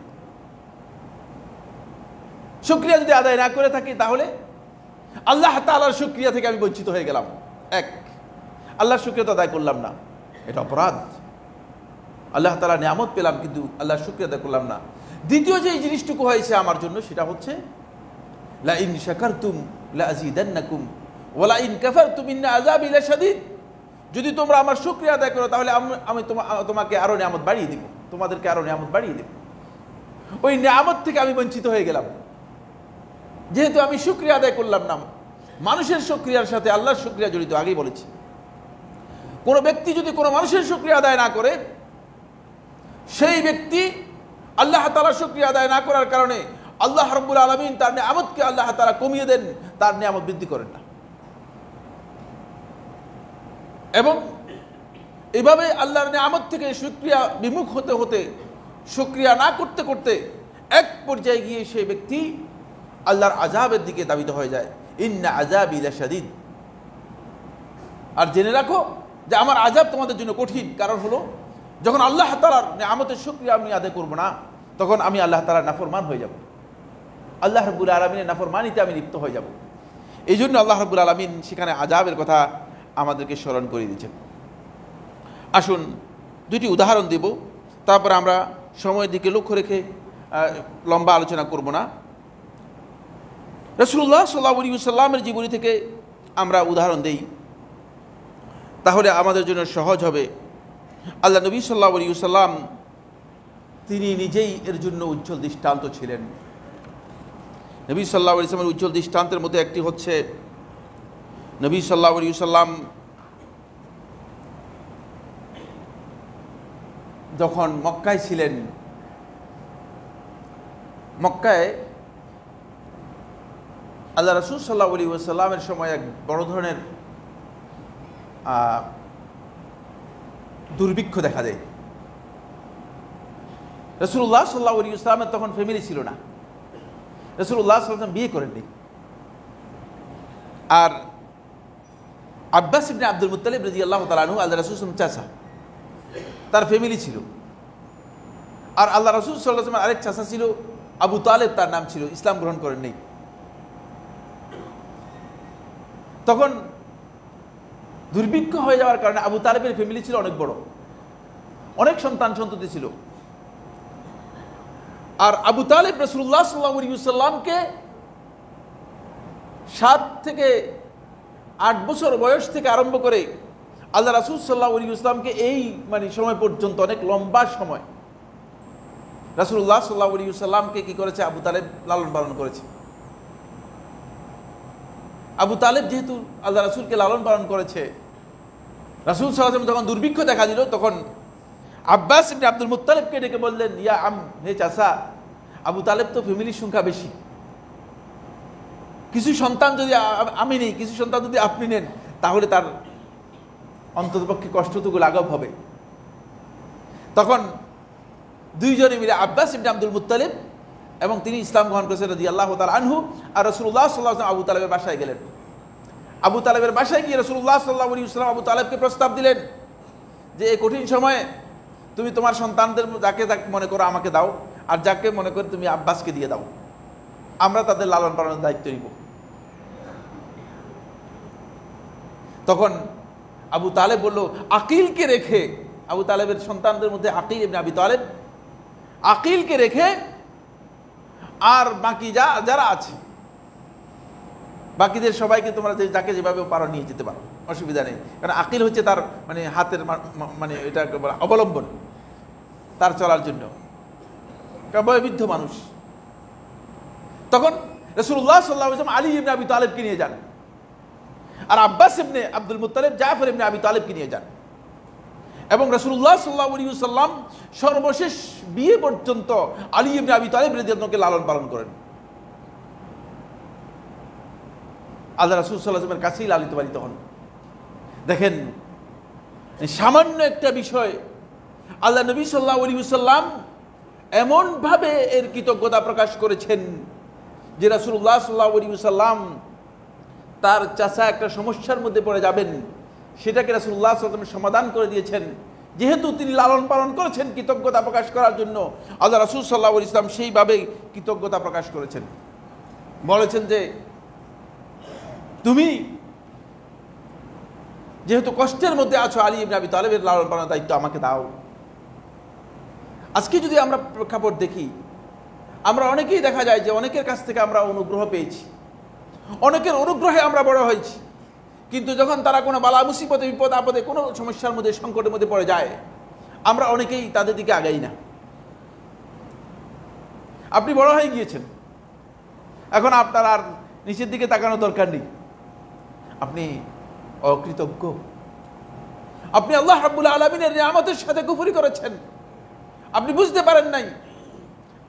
শুকরিয়া যদি আদায় না করে থাকি তাহলে আল্লাহ তাআলার শুকরিয়া থেকে আমি বঞ্চিত হয়ে গেলাম। এক, আল্লাহর শুকরিয়া তো আদায় করলাম না, এটা অপরাধ। আল্লাহ তাআলার নিয়ামত পেলাম কিন্তু আল্লাহর শুকরিয়া আদায় করলাম না। দ্বিতীয় যে জিনিসটুকু হয়েছে আমার জন্য সেটা হচ্ছে লা ইন শাকারতুম লা আযীদান্নাকুম ওয়া লা ইন কাফারতুম ইন্না আযাবি লাশাদীদ। যদি তোমরা আমার শুকরিয়া আদায় করো তাহলে আমি তোমাকে আরো নিয়ামত বাড়িয়ে দিব, তোমাদেরকে আরো নিয়ামত বাড়িয়ে দেব। ওই নিয়ামত থেকে আমি বঞ্চিত হয়ে গেলাম যেহেতু আমি শুকরিয়া আদায় করলাম না। মানুষের শুকরিয়ার সাথে আল্লাহর শুকরিয়া জড়িত, আগেই বলেছি। কোনো ব্যক্তি যদি কোনো মানুষের শুকরিয়া আদায় না করে, সেই ব্যক্তি আল্লাহ তাআলার শুকরিয়া আদায় না করার কারণে আল্লাহ রাব্বুল আলামিন তার নিয়ামতকে আল্লাহ তাআলা কমিয়ে দেন, তার নিয়ামত বৃদ্ধি করেন না। এবং এভাবে আল্লাহর নিয়ামত থেকে শুকরিয়া বিমুখ হতে হতে, শুকরিয়া না করতে করতে এক পর্যায়ে গিয়ে সেই ব্যক্তি আল্লাহর আযাবের দিকে ধাবিত হয়ে যায়। ইন্না আযাবি লাশাদীদ। আর জেনে রাখো যে আমার আযাব তোমাদের জন্য কঠিন। কারণ হলো যখন আল্লাহ তাআলার নিয়ামতের শুকরিয়া আমি আদায় করব না, তখন আমি আল্লাহ তাআলার নাফরমান হয়ে যাব, আল্লাহ রাব্বুল আলামিনের নাফরমানিতে আমি লিপ্ত হয়ে যাব। এই জন্য আল্লাহ রাব্বুল আলামিন সেখানে আযাবের কথা আমাদেরকে স্মরণ করে দিয়েছেন। আসুন দুটি উদাহরণ দেব, তারপর আমরা সময়ের দিকে লক্ষ্য রেখে লম্বা আলোচনা করব না। রাসূলুল্লাহ সাল্লাল্লাহু আলাইহি ওয়াসাল্লামের জীবনী থেকে আমরা উদাহরণ দেই, তাহলে আমাদের জন্য সহজ হবে। আল্লাহ নবী সাল্লাল্লাহু আলাইহি ওয়াসাল্লাম তিনি নিজেই এর জন্য উজ্জ্বল দৃষ্টান্ত ছিলেন। নবী সাল্লাল্লাহু আলাইহি ওয়াসাল্লামের উজ্জ্বল দৃষ্টান্তের মধ্যে একটি হচ্ছে নবী সাল্লাল্লাহু আলাইহি ওয়াসাল্লাম যখন মক্কায় ছিলেন, মক্কায় আল্লাহ রাসূল সাল্লাল্লাহু আলাইহি ওয়াসাল্লামের সময় এক বড় ধরনের দুর্ভিক্ষ দেখা দেয়। রাসূলুল্লাহ সাল্লাল্লাহু আলাইহি ওয়াসাল্লামের তখন ফ্যামিলি ছিল না, রাসূলুল্লাহ সাল্লাল্লাহু আলাইহি ওয়াসাল্লাম বিয়ে করেননি। আর আব্বাস ইবনে আব্দুল মুত্তালিব রাদিয়াল্লাহু তাআলা আনহু আল্লাহ রাসূল সাল্লাল্লাহু আলাইহি ওয়াসাল্লাম চাচা, তার ফ্যামিলি ছিল। আর আল্লাহ রাসূল সাল্লাল্লাহু আলাইহি ওয়াসাল্লামের আরেক চাচা ছিল আবু তালেব, তার নাম ছিল, ইসলাম গ্রহণ করেননি। তখন দুর্ভিক্ষ হয়ে যাওয়ার কারণে আবু তালেবের ফ্যামিলি ছিল অনেক বড়, অনেক সন্তান সন্ততি ছিল। আর আবু তালেব রাসূলুল্লাহ সাল্লাল্লাহু আলাইহি ওয়াসাল্লামকে 7 থেকে 8 বছর বয়স থেকে আরম্ভ করে আল্লাহ রাসূল সাল্লাল্লাহু আলাইহি ওয়াসাল্লামকে এই সময় পর্যন্ত, অনেক লম্বা সময় রাসূলুল্লাহ সাল্লাল্লাহু আলাইহি ওয়াসাল্লামকে কি করেছে, আবু তালেব লালন পালন করেছে। আবু তালেব যেহেতু আল্লাহ রাসূলকে লালন পালন করেছে, রাসূল সাল্লাল্লাহু আলাইহি ওয়াসাল্লাম যখন দুর্ভিক্ষ দেখা দিল, তখন আব্বাস ইবনে আব্দুল মুত্তালিবকে ডেকে বললেন, ইয়া হে চাচা, আবু তালেব তো ফ্যামিলির সংখ্যা বেশি, কিছু সন্তান যদি আমি নেই, কিছু সন্তান যদি আপনি নেন, তাহলে তার অন্ততপক্ষে কষ্টটুকু লাঘব হবে। তখন দুইজনে মিলে আব্বাস ইবনে আব্দুল মুত্তালিব এবং তিনি ইসলাম গ্রহণ করেছেন রাদিয়াল্লাহু তাআলা আনহু, আর রাসূলুল্লাহ সাল্লাল্লাহু আলাইহি ওয়াসাল্লাম আবু তালেবের বাসায় গেলেন। আবু তালেবের বাসায় গিয়ে রাসূলুল্লাহ সাল্লাল্লাহু আলাইহি ওয়াসাল্লাম আবু তালেবকে প্রস্তাব দিলেন যে এই কঠিন সময়ে তুমি তোমার সন্তানদের যাকে মনে করো আমাকে দাও, আর যাকে মনে করো তুমি আব্বাসকে দিয়ে দাও, আমরা তাদের লালন পালনের দায়িত্ব নিব। তখন আবু তালেব বলল, আকিলকে রেখে, আবু তালেবের সন্তানদের মধ্যে আকিল ইবনে আবি তালেব, আকিলকে রেখে আর বাকি যারা আছে বাকিদের সবাইকে তোমরা যাকে যেভাবে পারো নিয়ে যেতে পারো, অসুবিধা নেই। কারণ আকিল হচ্ছে তার হাতের এটা অবলম্বন তার চলার জন্য, বয়োবৃদ্ধ মানুষ। তখন রাসূলুল্লাহ সাল্লাল্লাহু আলাইহি ওয়াসাল্লাম আলী ইবনে আবি তালেবকে নিয়ে যান, আর আব্বাস ইবনে আব্দুল মুত্তালিব জাফর ইবনে আবি তালেবকে নিয়ে যান, এবং রাসূলুল্লাহ সাল্লাল্লাহু আলাইহি ওয়াসাল্লাম সর্বশেষ বিয়ে পর্যন্ত আলী ইবনে আবি তালেব রাদিয়াল্লাহু আনহুকে লালন পালন করেন। আল্লাহ রাসূল সাল্লাল্লাহু আলাইহি ওয়াসাল্লামের কাছেই লালিত পালিত হন। দেখেন, সামান্য একটা বিষয় আল্লাহ নবী সাল্লাল্লাহু আলাইহি ওয়াসাল্লাম এমনভাবে এর কৃতজ্ঞতা প্রকাশ করেছেন যে রাসূলুল্লাহ সাল্লাল্লাহু আলাইহি ওয়াসাল্লাম তার চাচা একটা সমস্যার মধ্যে পড়ে যাবেন, সেটাকে রাসূলুল্লাহ সাল্লাল্লাহু আলাইহি ওয়াসাল্লাম সমাধান করে দিয়েছেন। যেহেতু তিনি লালন পালন করেছেন কৃতজ্ঞতা প্রকাশ করার জন্য, আল্লাহ রাসূল সাল্লাল্লাহু আলাইহি ওয়াসাল্লাম সেইভাবে কৃতজ্ঞতা প্রকাশ করেছেন। বলেছেন যে তুমি যেহেতু কষ্টের মধ্যে আছো, আলী ইবনে আবি তালেবের লালন পালনের দায়িত্ব আমাকে দাও। আজকে যদি আমরা প্রেক্ষাপট দেখি, আমরা অনেকেই দেখা যায় যে অনেকের কাছ থেকে আমরা অনুগ্রহ পেয়েছি, অনেকের অনুগ্রহে আমরা বড় হয়েছি, কিন্তু যখন তারা কোনো বালা মুসিবতে, বিপদ আপদে, কোনো সমস্যার মধ্যে, সংকটের মধ্যে পড়ে যায়, আমরা অনেকেই তাদের দিকে আগাই না। আপনি বড় হয়ে গিয়েছেন, এখন আপনার আর নিচের দিকে তাকানোর দরকার নেই, আপনি অকৃতজ্ঞ, আপনি আল্লাহ রাব্বুল আলামিনের নিয়ামতের সাথে কুফরি করেছেন, আপনি বুঝতে পারেন নাই।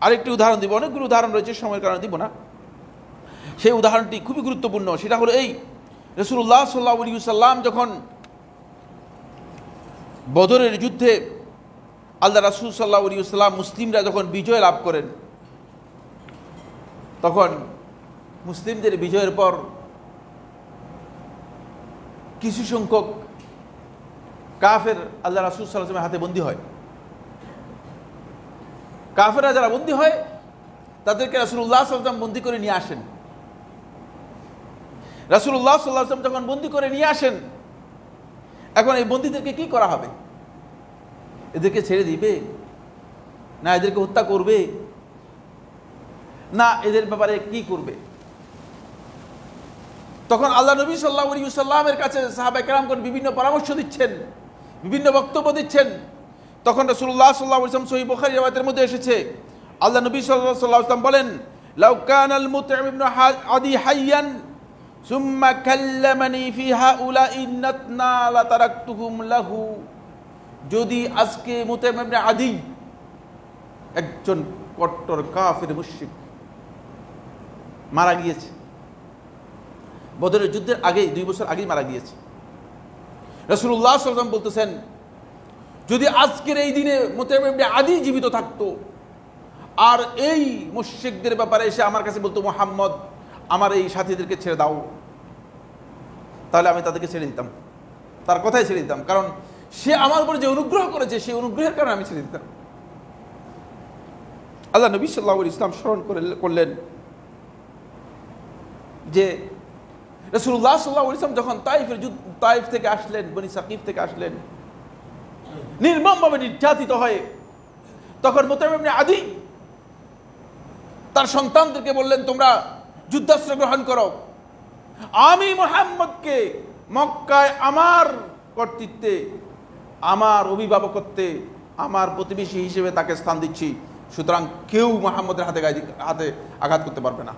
আরেকটি উদাহরণ দিব, অনেকগুলো উদাহরণ রয়েছে, সময়ের কারণে দিব না। সেই উদাহরণটি খুবই গুরুত্বপূর্ণ। সেটা হলো এই, রাসূলুল্লাহ সাল্লাল্লাহু আলাইহি ওয়াসাল্লাম যখন বদরের যুদ্ধে আল্লাহ রাসূল সাল্লাল্লাহু আলাইহি ওয়াসাল্লাম মুসলিমরা যখন বিজয় লাভ করেন, তখন মুসলিমদের বিজয়ের পর কিছু সংখ্যক কাফের আল্লাহ রাসূল সাল্লাল্লাহু আলাইহি ওয়াসাল্লামের হাতে বন্দী হয়। কাফেররা যারা বন্দী হয় তাদেরকে রাসূলুল্লাহ সাল্লাল্লাহু আলাইহি ওয়াসাল্লাম বন্দী করে নিয়ে আসেন। রাসূলুল্লাহ সাল্লাল্লাহু আলাইহি ওয়াসাল্লাম যখন বন্দী করে নিয়ে আসেন, এখন এই বন্দীদেরকে কি করা হবে? এদেরকে ছেড়ে দিবে, না এদেরকে হত্যা করবে, না এদের ব্যাপারে কি করবে? তখন আল্লাহ নবী সাল্লাল্লাহু আলাইহি ওয়াসাল্লামের কাছে সাহাবায়ে কেরামগণ বিভিন্ন পরামর্শ দিচ্ছেন, বিভিন্ন বক্তব্য দিচ্ছেন। তখন রাসূলুল্লাহ সাল্লাল্লাহু আলাইহি ওয়াসাল্লাম সহিহ বুখারী riwayতের মধ্যে এসেছে, আল্লাহ নবী সাল্লাল্লাহু আলাইহি ওয়াসাল্লাম বলেন, লাউ কানাল মুতঈম ইবনে আদি হাইয়ান সুম্মা কাল্লামানি ফি হাউলাঈ নাতনা লা তারাকতুহুম লাহু। যদি আজকে মুতঈম ইবনে আদি, একজন কট্টর কাফির মুশরিক, মারা গিয়েছে, বদরের যুদ্ধের আগেই, 2 বছর আগেই মারা গিয়েছে। রাসূলুল্লাহ সাল্লাল্লাহু আলাইহি ওয়াসাল্লাম বলতেছেন, যদি আজকের এই দিনে মুতঈম ইবনে আদি জীবিত থাকতো আর এই মুশরিকদের ব্যাপারে এসে আমার কাছে বলতো, মুহাম্মদ আমার এই সাথীদেরকে ছেড়ে দাও, তাহলে আমি তাদেরকে ছেড়ে দিতাম, তার কথাই ছেড়ে দিতাম, কারণ সে আমার উপরে যে অনুগ্রহ করেছে সেই অনুগ্রহের কারণে আমি ছেড়ে দিতাম। আল্লাহ নবী সাল্লাল্লাহু আলাইহি ওয়াসাল্লাম স্মরণ করলেন যে রাসূলুল্লাহ সাল্লাল্লাহু আলাইহি ওয়াসাল্লাম যখন তাইফ থেকে আসলেন, বনি সাকিফ থেকে আসলেন, নির্মমভাবে নির্যাতিত হয়ে, তখন মুতঈম ইবনে আদি তার সন্তানদেরকে বললেন, তোমরা যুদ্ধাস্ত্র গ্রহণ করো, আমি মুহাম্মদকে মক্কায় আমার কর্তৃত্বে, আমার অভিভাবকত্বে, আমার প্রতিবেশী হিসেবে তাকে স্থান দিচ্ছি, সুতরাং কেউ মুহাম্মদের হাতে আঘাত করতে পারবে না,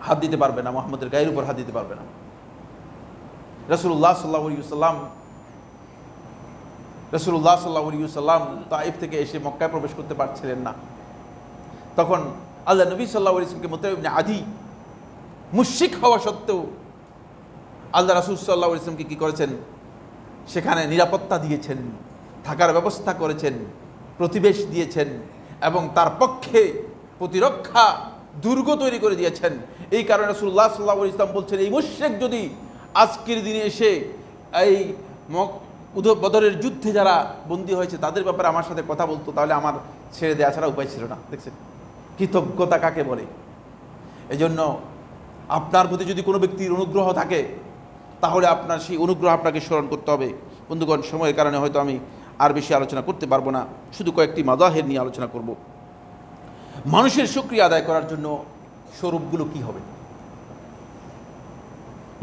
হাত দিতে পারবে না, মুহাম্মদের গায়ের উপর হাত দিতে পারবে না। রাসূলুল্লাহ সাল্লাল্লাহু আলাইহি ওয়াসাল্লাম তাইফ থেকে এসে মক্কায় প্রবেশ করতে পারছিলেন না। তখন আল্লাহ নবী সাল্লাল্লাহু আলাইহি ওয়াসাল্লামকে মুতঈম ইবনে আদি মুশরিক হওয়া সত্ত্বেও আল্লাহ রাসূল সাল্লাল্লাহু আলাইহি ওয়াসাল্লামকে কি করেছেন? সেখানে নিরাপত্তা দিয়েছেন, থাকার ব্যবস্থা করেছেন, প্রতিবেশ দিয়েছেন এবং তার পক্ষে প্রতিরক্ষা দুর্গ তৈরি করে দিয়েছেন। এই কারণে রাসূলুল্লাহ সাল্লাল্লাহু আলাইহি ওয়াসাল্লাম বলছেন, এই মুশরিক যদি আজকের দিনে এসে এই বদরের যুদ্ধে যারা বন্দী হয়েছে তাদের ব্যাপারে আমার সাথে কথা বলতো, তাহলে আমার ছেড়ে দেওয়া ছাড়া উপায় ছিল না। দেখছেন কৃতজ্ঞতা কাকে বলে? এজন্য আপনার প্রতি যদি কোনো ব্যক্তির অনুগ্রহ থাকে, তাহলে আপনার সেই অনুগ্রহ আপনাকে স্মরণ করতে হবে। বন্ধুগণ, সময়ের কারণে হয়তো আমি আর বেশি আলোচনা করতে পারবো না, শুধু কয়েকটি মাযাহির নিয়ে আলোচনা করব। মানুষের শুকরিয়া আদায় করার জন্য স্বরূপগুলো কি হবে?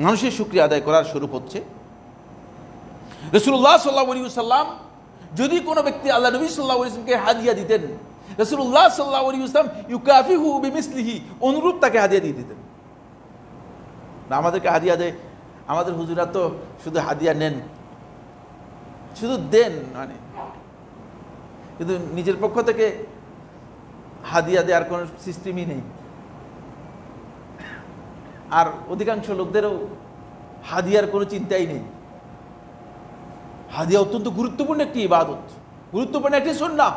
মানুষের শুকরিয়া আদায় করার স্বরূপ হচ্ছে, রাসূলুল্লাহ সাল্লাল্লাহু আলাইহি ওয়াসাল্লাম যদি কোনো ব্যক্তি আল্লাহ নবী সাল্লাল্লাহু আলাইহি ওয়াসাল্লামকে হাদিয়া দিতেন, রাসূলুল্লাহ সাল্লাল্লাহু আলাইহি ওয়াসাল্লাম ইউকাফিহু বিমিসলিহি, অনুরূপ তাকে হাদিয়া দিয়ে দিতেন। না আমাদেরকে হাদিয়া দেয়, আমাদের হুজুরা তো শুধু হাদিয়া নেন, শুধু দেন, মানে কিন্তু নিজের পক্ষ থেকে হাদিয়া দেওয়ার কোনো সিস্টেমই নেই। আর অধিকাংশ লোকদেরও হাদিয়ার কোনো চিন্তাই নেই। হাদিয়া অত্যন্ত গুরুত্বপূর্ণ একটি ইবাদত, গুরুত্বপূর্ণ একটি সুন্নাহ।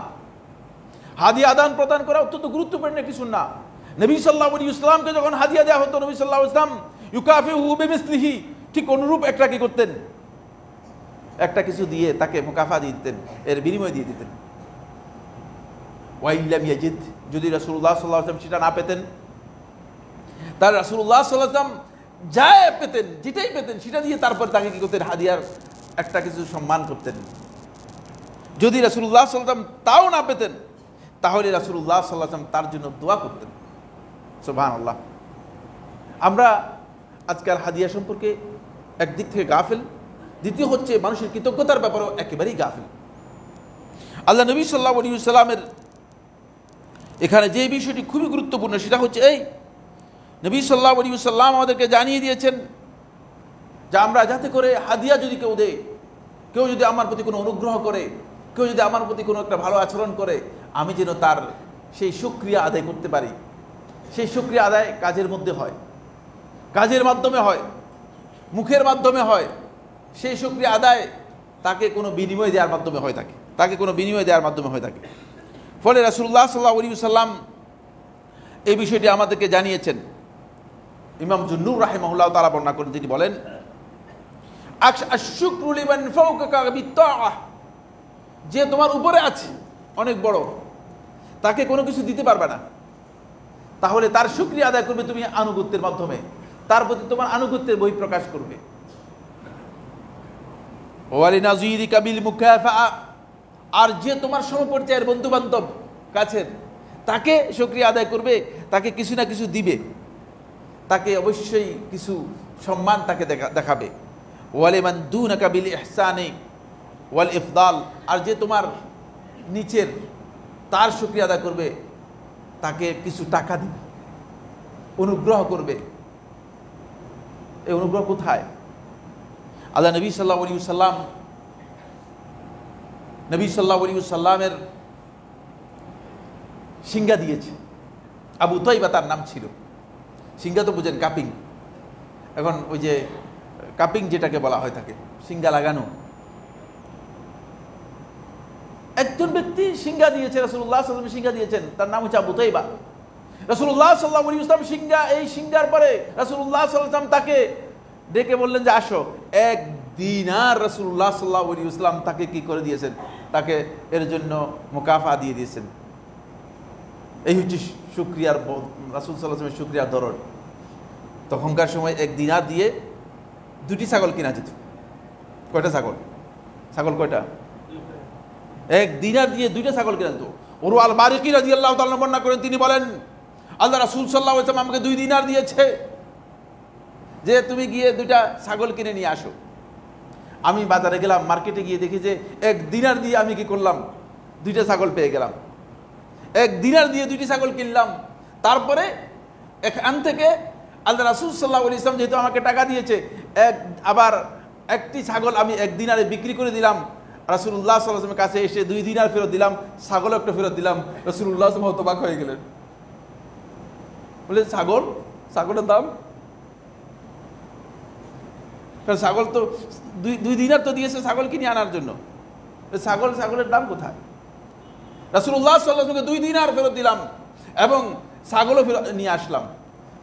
হাদিয়া আদান প্রদান করা অত্যন্ত গুরুত্বপূর্ণ একটি সুন্নাহ। নবী সাল্লাল্লাহু আলাইহি ওয়াসাল্লামকে যখন হাদিয়া দেওয়া হতো, নবী সাল্লাল্লাহু আলাইহি ওয়াসাল্লাম ইউকাফিহু বিমিসলিহি, ঠিক অনুরূপ একটা কি করতেন? একটা কিছু দিয়ে তাকে মুকাফা দিয়ে দিতেন, এর বিনিময় দিয়ে দিতেন। ওয়াইল্লাম ইয়াজিদ, যদি রাসূলুল্লাহ সাল্লাল্লাহু আলাইহি ওয়াসাল্লাম সেটা না পেতেন, তার রাসূলুল্লাহ সাল্লাল্লাহু আলাইহি ওয়াসাল্লাম যা পেতেন, যেটাই পেতেন সেটা দিয়ে তারপর তাকে কি করতেন? হাদিয়ার একটা কিছু সম্মান করতেন। যদি রাসূলুল্লাহ সাল্লাল্লাহু আলাইহি ওয়াসাল্লাম তাও না পেতেন, তাহলে রাসূলুল্লাহ সাল্লাল্লাহু আলাইহি ওয়াসাল্লাম তার জন্য দোয়া করতেন। সুবহানাল্লাহ। আমরা আজকাল হাদিয়া সম্পর্কে একদিক থেকে গাফিল, দ্বিতীয় হচ্ছে মানুষের কৃতজ্ঞতার ব্যাপারেও একেবারেই গাফিল। আল্লাহ নবী সাল্লাল্লাহু আলাইহি ওয়াসাল্লামের এখানে যে বিষয়টি খুবই গুরুত্বপূর্ণ সেটা হচ্ছে এই, নবী সাল্লাল্লাহু আলাইহি ওয়াসাল্লাম আমাদেরকে জানিয়ে দিয়েছেন যে আমরা যাতে করে হাদিয়া যদি কেউ দেয়, কেউ যদি আমার প্রতি কোনো অনুগ্রহ করে, কেউ যদি আমার প্রতি কোনো একটা ভালো আচরণ করে, আমি যেন তার সেই শুকরিয়া আদায় করতে পারি। সেই শুকরিয়া আদায় কাজের মধ্যে হয়, কাজের মাধ্যমে হয়, মুখের মাধ্যমে হয়। সেই শুকরিয়া আদায় তাকে কোনো বিনিময় দেওয়ার মাধ্যমে হয়ে থাকে, তাকে কোনো বিনিময় দেওয়ার মাধ্যমে হয়ে থাকে। ফলে রাসূলুল্লাহ সাল্লাল্লাহু আলাইহি ওয়াসাল্লাম এই বিষয়টি আমাদেরকে জানিয়েছেন। ইমাম জুন্নুর রাহিমাহুল্লাহ তাআলা বর্ণনা করেন, তিনি বলেন, আশ-শুকরু লিমান ফাওকাকা বিত-তাআহ, যে তোমার উপরে আছে অনেক বড়, তাকে কোনো কিছু দিতে পারবে না, তাহলে তার শুকরিয়া আদায় করবে তুমি আনুগত্যের মাধ্যমে, তার প্রতি তোমার আনুগত্যের বহিঃপ্রকাশ করবে। ওয়ালিনাযীরিকা বিল মুকাফাআ, আর যে তোমার সমপর্যায়ের বন্ধু বান্ধব কাছের, তাকে শুকরিয়া আদায় করবে, তাকে কিছু না কিছু দিবে, তাকে অবশ্যই কিছু সম্মান তাকে দেখাবে। ওয়ালিমান দুনাকা বিল ইহসানি ওয়াল ইফদাল, আর যে তোমার নিচের, তার শুকরিয়া আদায় করবে, তাকে কিছু টাকা দিবে, অনুগ্রহ করবে। এই অনুগ্রহ কোথায়? আল্লাহ নবী সাল্লাল্লাহু আলাইহি ওয়াসাল্লাম, নবী সাল্লাল্লাহু আলাইহি ওয়াসাল্লামের সিংহা দিয়েছে। আবু তাইবা তার নাম ছিল। সিংহা তো বুঝেন, কাপিং। এখন ওই যে কাপিং যেটাকে বলা হয় থাকে, সিংহা লাগানো। একজন ব্যক্তি সিংহা দিয়েছে, রাসূলুল্লাহ সাল্লাল্লাহু আলাইহি ওয়াসাল্লাম সিংহা দিয়েছেন, তার নাম হচ্ছে আবু তাইবা। রাসূলুল্লাহ সাল্লাল্লাহু আলাইহি ওয়াসাল্লাম এই সিংহার পরে রাসূলুল্লাহ সাল্লাল্লাহু আলাইহি ওয়াসাল্লাম তাকে ডেকে বললেন যে আসো। 1 দিনার রাসূলুল্লাহ সাল্লাল্লাহু আলাইহি ওয়াসাল্লাম তাকে কি করে দিয়েছেন? তাকে এর জন্য মুকাফা দিয়ে দিয়েছেন। এই হচ্ছে শুকরিয়ার, রাসূল সাল্লাল্লাহু আলাইহি ওয়াসাল্লামের শুকরিয়ার ধরন। তখনকার সময় 1 দিনার দিয়ে 2টি ছাগল কিনা যেত। কয়টা ছাগল? ছাগল কয়টা? 1 দিনার দিয়ে 2টা ছাগল কিনা যেত। উরওয়া আল বারিকি রাদিয়াল্লাহু তাআলা বর্ণনা করেন, তিনি বলেন আল্লাহ রাসূল সাল্লাল্লাহু আলাইহি ওয়াসাল্লাম আমাকে 2 দিনার দিয়েছে যে তুমি গিয়ে 2টা ছাগল কিনে নিয়ে আসো। আমি বাজারে গেলাম, মার্কেটে গিয়ে দেখি যে 1 দিনার দিয়ে আমি কি করলাম? 2টা ছাগল পেয়ে গেলাম। 1 দিনার দিয়ে 2টি ছাগল কিনলাম। তারপরে এখান থেকে আল্লাহ রাসূল সাল্লাল্লাহু আলাইহি ওয়াসাল্লাম যেহেতু আমাকে টাকা দিয়েছে, আবার 1টি ছাগল আমি 1 দিনারে বিক্রি করে দিলাম। রাসূলুল্লাহ সাল্লাল্লাহু আলাইহি ওয়াসাল্লামের কাছে এসে 2 দিনার ফেরত দিলাম, ছাগল একটা ফেরত দিলাম। রাসূলুল্লাহ সাল্লাল্লাহু আলাইহি ওয়াসাল্লাম হতবাক হয়ে গেলেন, বলে ছাগলের দাম? ছাগল তো 2 দিনার তো দিয়েছে ছাগল কিনে আনার জন্য, ছাগলের দাম কোথায়? রাসূলুল্লাহ সাল্লাল্লাহু আলাইহি ওয়াসাল্লামকে 2 দিনার ফেরত দিলাম এবং ছাগলও ফেরত নিয়ে আসলাম।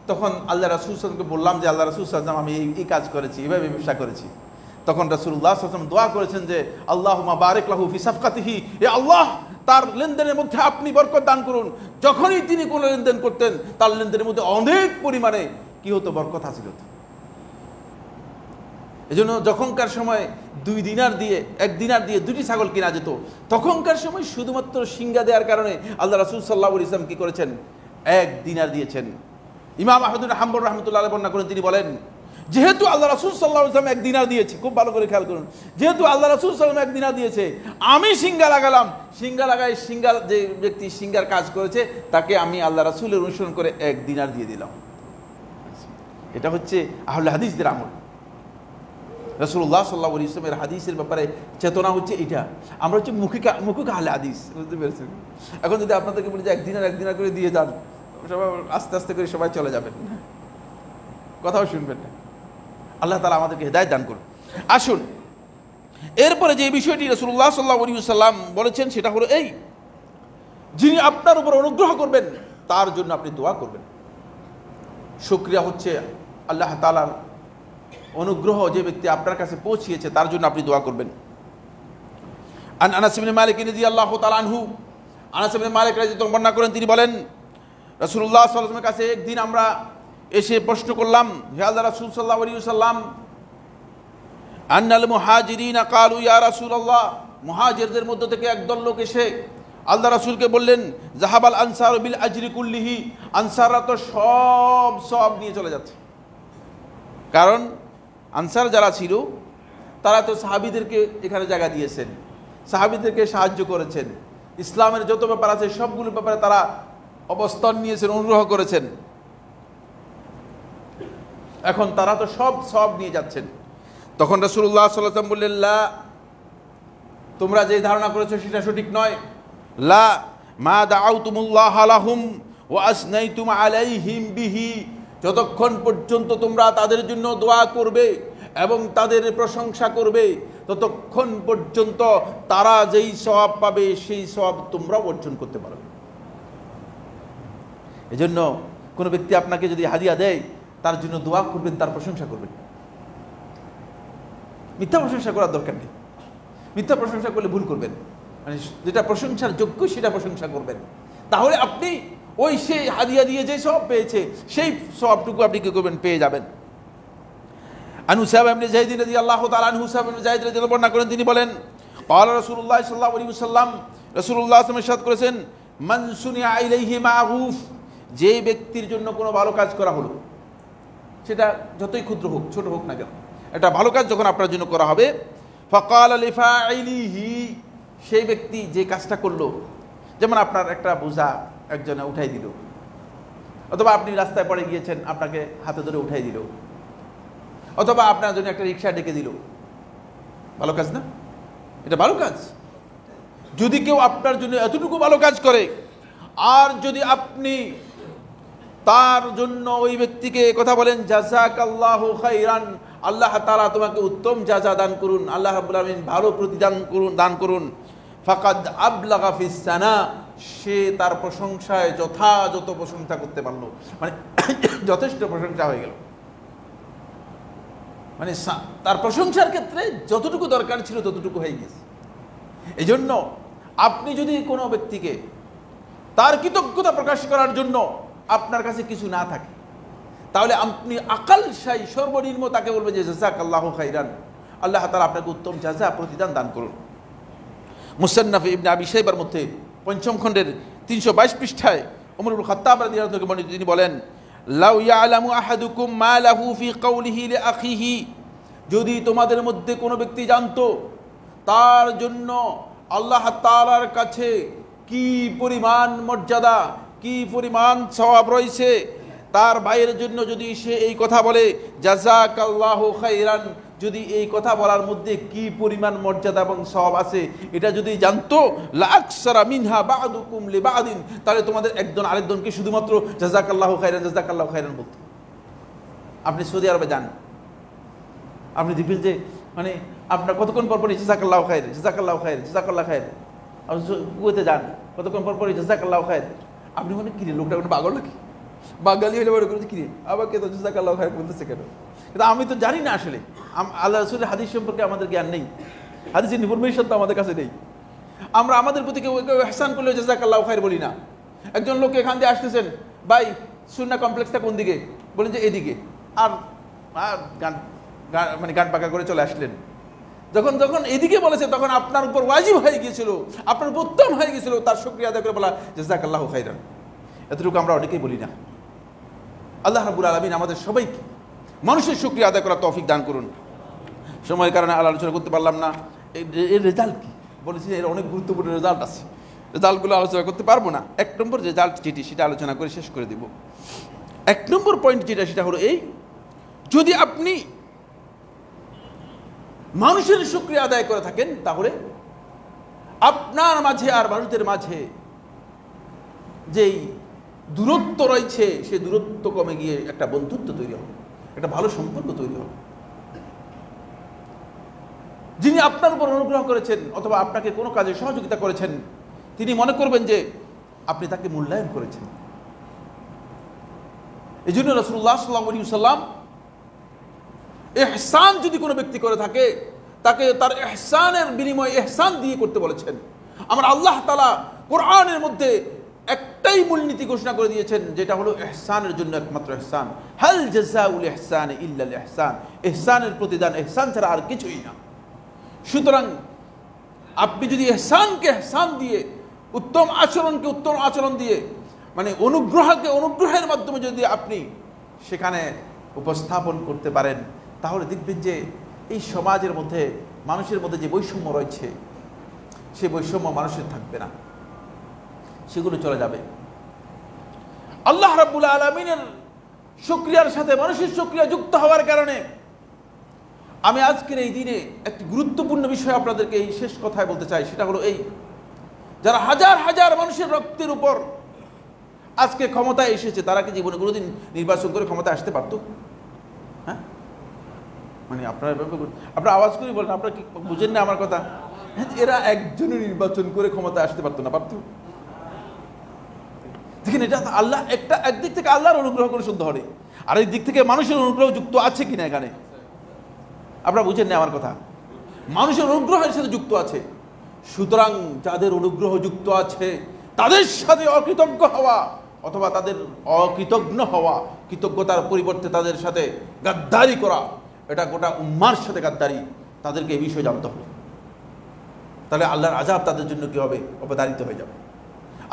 তখন আল্লাহ রাসূল সাল্লাল্লাহু আলাইহি ওয়াসাল্লামকে বললাম যে আল্লাহ রাসূল সাল্লাল্লাহু আলাইহি ওয়াসাল্লাম আমি এই কাজ করেছি, এইভাবে ব্যবসা করেছি। তখন রাসূলুল্লাহ সাল্লাল্লাহু আলাইহি ওয়াসাল্লাম দোয়া করেছেন যে আল্লাহুম্মা বারিক লাহু ফি সাফকাতিহি, এ আল্লাহ তার লেনদেনের মধ্যে আপনি বরকত দান করুন। যখনই তিনি কোনো লেনদেন করতেন, তার লেনদেনের মধ্যে অনেক পরিমাণে কি হতো? বরকত হাসিল হতো। এজন্য যখনকার সময় 2 দিনার দিয়ে 1 দিনার দিয়ে 2টি ছাগল কিনা যেত, তখনকার সময় শুধুমাত্র সিংহা দেওয়ার কারণে আল্লাহ রাসূল সাল্লাল্লাহু আলাইহি ওয়াসাল্লাম কি করেছেন? 1 দিনার দিয়েছেন। ইমাম আহমদ বিন হাম্বল রাহমাতুল্লাহ আলাইহি বর্ণনা করেন, তিনি বলেন যেহেতু আল্লাহ রাসূল সাল্লাল্লাহু আলাইহি ওয়াসাল্লাম 1 দিনার দিয়েছে, খুব ভালো করে খেয়াল করুন, যেহেতু আল্লাহ রাসূল সাল্লাল্লাহু আলাইহি ওয়াসাল্লাম 1 দিনার দিয়েছে, আমি সিংহা লাগালাম। সিংহা লাগাই যে ব্যক্তি সিংহার কাজ করেছে, তাকে আমি আল্লাহ রাসূলের অনুসরণ করে 1 দিনার দিয়ে দিলাম। এটা হচ্ছে আহলে হাদিসদের আমল। রাসূলুল্লাহ সাল্লাল্লাহু আলাইহি ওয়াসাল্লামের হাদিসের ব্যাপারে চেতনা হচ্ছে এটা। আমরা হচ্ছে মুখিক আহলে হাদিস, বুঝতে পেরেছেন? এখন যদি আপনাদেরকে বলি যে 1 দিনার করে দিয়ে যান, সবাই আস্তে আস্তে করে সবাই চলে যাবেন, কথাও শুনবেন না। আল্লাহ তাআলা আমাদেরকে হেদায়েত দান করুন। আসুন, এরপরে যে বিষয়টি রাসূলুল্লাহ সাল্লাল্লাহু আলাইহি ওয়াসাল্লাম বলেছেন সেটা হলো এই, যিনি আপনার উপর অনুগ্রহ করবেন তার জন্য আপনি দোয়া করবেন। শুকরিয়া হচ্ছে আল্লাহ তাআলার অনুগ্রহ, যে ব্যক্তি আপনার কাছে পৌঁছিয়েছে তার জন্য আপনি দোয়া করবেন। আনাস ইবনে মালিক রাদিয়াল্লাহু তাআলা আনহু, আনাস ইবনে মালিক রাদিয়াল্লাহু বর্ণনা করেন, তিনি বলেন রাসূলুল্লাহ সাল্লাল্লাহু আলাইহি ওয়াসাল্লামের কাছে একদিন আমরা এসে প্রশ্ন করলাম, হে আল্লাহ রাসূল সাল্লাল্লাহু আলাইহি ওয়াসাল্লাম, আন্নাল মুহাজিরিনা ক্বালু ইয়া রাসূলুল্লাহ, মুহাজিরদের মধ্য থেকে একদল লোক এসে আল্লাহ রাসূলকে বললেন, যাহাবাল আনসারু বিল আজরি কুল্লিহি, আনসাররা তো সব নিয়ে চলে যাচ্ছে। কারণ আনসার যারা ছিল তারা তো সাহাবীদেরকে এখানে জায়গা দিয়েছেন, সাহাবীদেরকে সাহায্য করেছেন, ইসলামের যত ব্যাপার আছে সবগুলোর ব্যাপারে তারা অবস্থান নিয়েছেন, অনুগ্রহ করেছেন। এখন তারা তো সব নিয়ে যাচ্ছেন। তখন রাসূলুল্লাহ সাল্লাল্লাহু আলাইহি ওয়াসাল্লাম বললেন, লা, তোমরা যে ধারণা করেছো সেটা সঠিক নয়। লা মা দাআউতুমুল্লাহ লাহুম ওয়া আসনাইতুম আলাইহিম বিহি, যতক্ষণ পর্যন্ত তোমরা তাদের জন্য দোয়া করবে এবং তাদের প্রশংসা করবে, ততক্ষণ পর্যন্ত তারা যেই সওয়াব পাবে সেই সওয়াব তোমরা অর্জন করতে পারবে। এজন্য কোনো ব্যক্তি আপনাকে যদি হাদিয়া দেয়, তার জন্য দোয়া করবেন, তার প্রশংসা করবেন। মিথ্যা প্রশংসা করার দরকার নেই। মিথ্যা প্রশংসা করলে ভুল করবেন, মানে যেটা প্রশংসার যোগ্য সেটা প্রশংসা করবেন। তাহলে আপনি ওই সেই হাদিয়া দিয়ে যে সব পেয়েছে সেই সবটুকু আপনি কি করবেন, পেয়ে যাবেন। আন উসামা ইবনে যায়েদ রাদিয়াল্লাহু তাআলা আনহু, উসামা ইবনে যায়েদ রাদিয়াল্লাহু বর্ণনা করেন, তিনি বলেন ক্বালা রাসূলুল্লাহ সাল্লাল্লাহু আলাইহি ওয়াসাল্লাম, রাসূলুল্লাহ সাল্লাল্লাহু আলাইহি ওয়াসাল্লাম ইরশাদ করেছেন, মান সুনিয়া ইলাইহি মা'রুফ, যে ব্যক্তির জন্য কোনো ভালো কাজ করা হলো, সেটা যতই ক্ষুদ্র হোক ছোট হোক না কেন, এটা ভালো কাজ যখন আপনার জন্য করা হবে, ফাকালা লিফাইলিহি, সেই ব্যক্তি যে কাজটা করলো, যেমন আপনার একটা বোঝা একজনে উঠাই দিল, অথবা আপনি রাস্তায় পড়ে গিয়েছেন আপনাকে হাতে ধরে উঠাই দিল, অথবা আপনার জন্য একটা রিক্সা ডেকে দিল, ভালো কাজ না? এটা ভালো কাজ। যদি কেউ আপনার জন্য এতটুকু ভালো কাজ করে, আর যদি আপনি তার জন্য ওই ব্যক্তিকে কথা বলেন জাযাকাল্লাহু খাইরান, আল্লাহ তাআলা তোমাকে উত্তম জাযা দান করুন, আল্লাহ রাব্বুল আলামিন ভালো প্রতিদান দান করুন, ফাকাদ আবলাগা ফিস সানা, সে তার প্রশংসায় যথাযথ প্রশংসা করতে পারলো, মানে যথেষ্ট প্রশংসা হয়ে গেল, মানে তার প্রশংসার ক্ষেত্রে যতটুকু দরকার ছিল ততটুকু হয়ে গেছে। এই জন্য আপনি যদি কোনো ব্যক্তিকে তার কৃতজ্ঞতা প্রকাশ করার জন্য আপনার কাছে কিছু না থাকে, তাহলে আপনি আকাল শাই সর্বনিম্ন তাকে বলবেন যে জাযাকাল্লাহু খাইরান, আল্লাহ তাআলা আপনাকে উত্তম জাযা প্রতিদান দান করুন। মুসান্নাফ ইবনে আবি শাইবার মধ্যে ৫ম খণ্ডের ৩২২ পৃষ্ঠায় ওমর ইবনে খাত্তাব রাদিয়াল্লাহু আনহু বর্ণিত, তিনি বলেন, লাউ ইয়ালামু আহাদুকুম মা লাহু ফি কওলিহি লিআখিহি, যদি তোমাদের মধ্যে কোনো ব্যক্তি জানতো তার জন্য আল্লাহ তাআলার কাছে কি পরিমাণ মর্যাদা, কি পরিমাণ সওয়াব রয়েছে, তার ভাইয়ের জন্য যদি সে এই কথা বলে জাযাকাল্লাহু খাইরান, যদি এই কথা বলার মধ্যে কি পরিমাণ মর্যাদা এবং সওয়াব আছে এটা যদি জানতো, লা আকসারা মিনহা বা'দুকুম লিবা'দিন, তাহলে তোমাদের একজন আরেকজনকে শুধুমাত্র জাযাকাল্লাহু খাইরান জাযাকাল্লাহু খাইরান বলতো। আপনি সৌদি আরবে যান, আপনি দেখবেন যে মানে আপনার কতক্ষণ পর পরই জাযাকাল্লাহু খাইর জাযাকাল্লাহু খাইর জাযাকাল্লাহু খাইর, আপনি কুয়েতে যান কতক্ষণ পর পরই জাযাকাল্লাহু খাইর, আপনি মনে কিরে লোকটা কোনো পাগল নাকি, বাঙালি হলে বলে করেছে কিরে আমাকে তো জাযাকাল্লাহু খাইর বলতেছে কেন? কিন্তু আমি তো জানি না, আসলে আল্লাহ রাসূলের হাদিস সম্পর্কে আমাদের জ্ঞান নেই, হাদিসের ইনফরমেশন তো আমাদের কাছে নেই। আমরা আমাদের প্রতি কেউ ইহসান করলে জাযাকাল্লাহু খাইর বলি না। একজন লোক এখান দিয়ে আসতেছেন, ভাই সুন্নাহ কমপ্লেক্সটা কোন দিকে, বলেন যে এদিকে, আর গান মানে গান পাকা করে চলে আসলেন। যখন এদিকে বলেছে তখন আপনার উপর ওয়াজিব হয়ে গিয়েছিল, আপনার উপর উত্তম হয়ে গিয়েছিল তার শুকরিয়া আদায় করে বলা জাযাকাল্লাহু খাইরান। এতটুকু আমরা অনেকেই বলি না। আল্লাহ রাব্বুল আলামিন আমাদের সবাইকে মানুষের শুকরিয়া আদায় করার তৌফিক দান করুন। সময়ের কারণে আলোচনা করতে পারলাম না। এর রেজাল্ট কি বলেছি, এর অনেক গুরুত্বপূর্ণ রেজাল্ট আছে, রেজাল্টগুলো আলোচনা করতে পারবো না। ১ নম্বর রেজাল্ট যেটি সেটা আলোচনা করে শেষ করে দিব। ১ নম্বর পয়েন্ট যেটা সেটা হলো এই, যদি আপনি মানুষের শুকরিয়া আদায় করে থাকেন তাহলে আপনার মাঝে আর মানুষদের মাঝে যেই দূরত্ব রয়েছে সেই দূরত্ব কমে গিয়ে একটা বন্ধুত্ব তৈরি হবে, একটা ভালো সম্পর্ক তৈরি হবে। যিনি আপনার উপর অনুগ্রহ করেছেন অথবা আপনাকে কোনো কাজে সহযোগিতা করেছেন, তিনি মনে করবেন যে আপনি তাকে মূল্যায়ন করেছেন। এই জন্য রাসূলুল্লাহ সাল্লাল্লাহু আলাইহি ওয়াসাল্লাম ইহসান যদি কোনো ব্যক্তি করে থাকে তাকে তার ইহসানের বিনিময়ে ইহসান দিয়ে করতে বলেছেন। আমার আল্লাহ তাআলা কোরআনের মধ্যে একটাই মূলনীতি ঘোষণা করে দিয়েছেন, যেটা হলো ইহসানের জন্য একমাত্র ইহসান। হাল জাযাউল ইহসান ইল্লাল ইহসান, ইহসানের প্রতিদান ইহসান ছাড়া আর কিছুই না। সুতরাং আপনি যদি ইহসানকে ইহসান দিয়ে, উত্তম আচরণকে উত্তম আচরণ দিয়ে, মানে অনুগ্রহকে অনুগ্রহের মাধ্যমে যদি আপনি সেখানে উপস্থাপন করতে পারেন, তাহলে দেখবেন যে এই সমাজের মধ্যে মানুষের মধ্যে যে বৈষম্য রয়েছে সেই বৈষম্য মানুষের থাকবে না, সেগুলো চলে যাবে। আল্লাহ রাব্বুল আলামিনের শুকরিয়ার সাথে মানুষের শুকরিয়া যুক্ত হওয়ার কারণে আমি আজকের এই দিনে একটি গুরুত্বপূর্ণ বিষয় আপনাদেরকে এই শেষ কথায় বলতে চাই, সেটা হলো এই, যারা হাজার হাজার মানুষের রক্তের উপর আজকে ক্ষমতায় এসেছে, তারা কি জীবনে কোনোদিন নির্বাচন করে ক্ষমতায় আসতে পারত? হ্যাঁ, মানে আপনারা আওয়াজ করে বলেন, আপনারা কি বুঝেন না আমার কথা? এরা একজনও নির্বাচন করে ক্ষমতায় আসতে পারতো না, পারত? দেখেন, এটা আল্লাহ একদিক থেকে আল্লাহর অনুগ্রহ করে শুদ্ধ হবে, আর এই দিক থেকে মানুষের অনুগ্রহ যুক্ত আছে কিনা এখানে, আপনারা বুঝেন না আমার কথা? মানুষের অনুগ্রহের সাথে যুক্ত আছে। সুতরাং যাদের অনুগ্রহ যুক্ত আছে তাদের সাথে অকৃতজ্ঞ হওয়া অথবা তাদের অকৃতজ্ঞ হওয়া, কৃতজ্ঞতার পরিবর্তে তাদের সাথে গাদ্দারি করা, এটা গোটা উম্মার সাথে গাদ্দারি, তাদেরকে এই বিষয়ে জানতে হবে। তাহলে আল্লাহর আযাব তাদের জন্য কী হবে? অবধারিত হয়ে যাবে।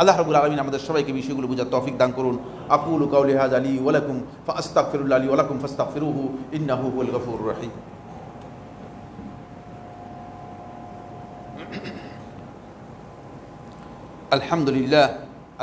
আল্লাহ রাব্বুল আলামিন আমাদের সবাইকে বিষয়গুলো বুঝার তৌফিক দান করুন। আকুলু কাওলি হাযা লি ওয়া লাকুম ফাস্তাগফিরুল্লাহ লি ওয়া লাকুম ফাস্তাগফিরুহু ইন্নাহু হুয়াল গফুরুর রহিম। আলহামদুলিল্লাহ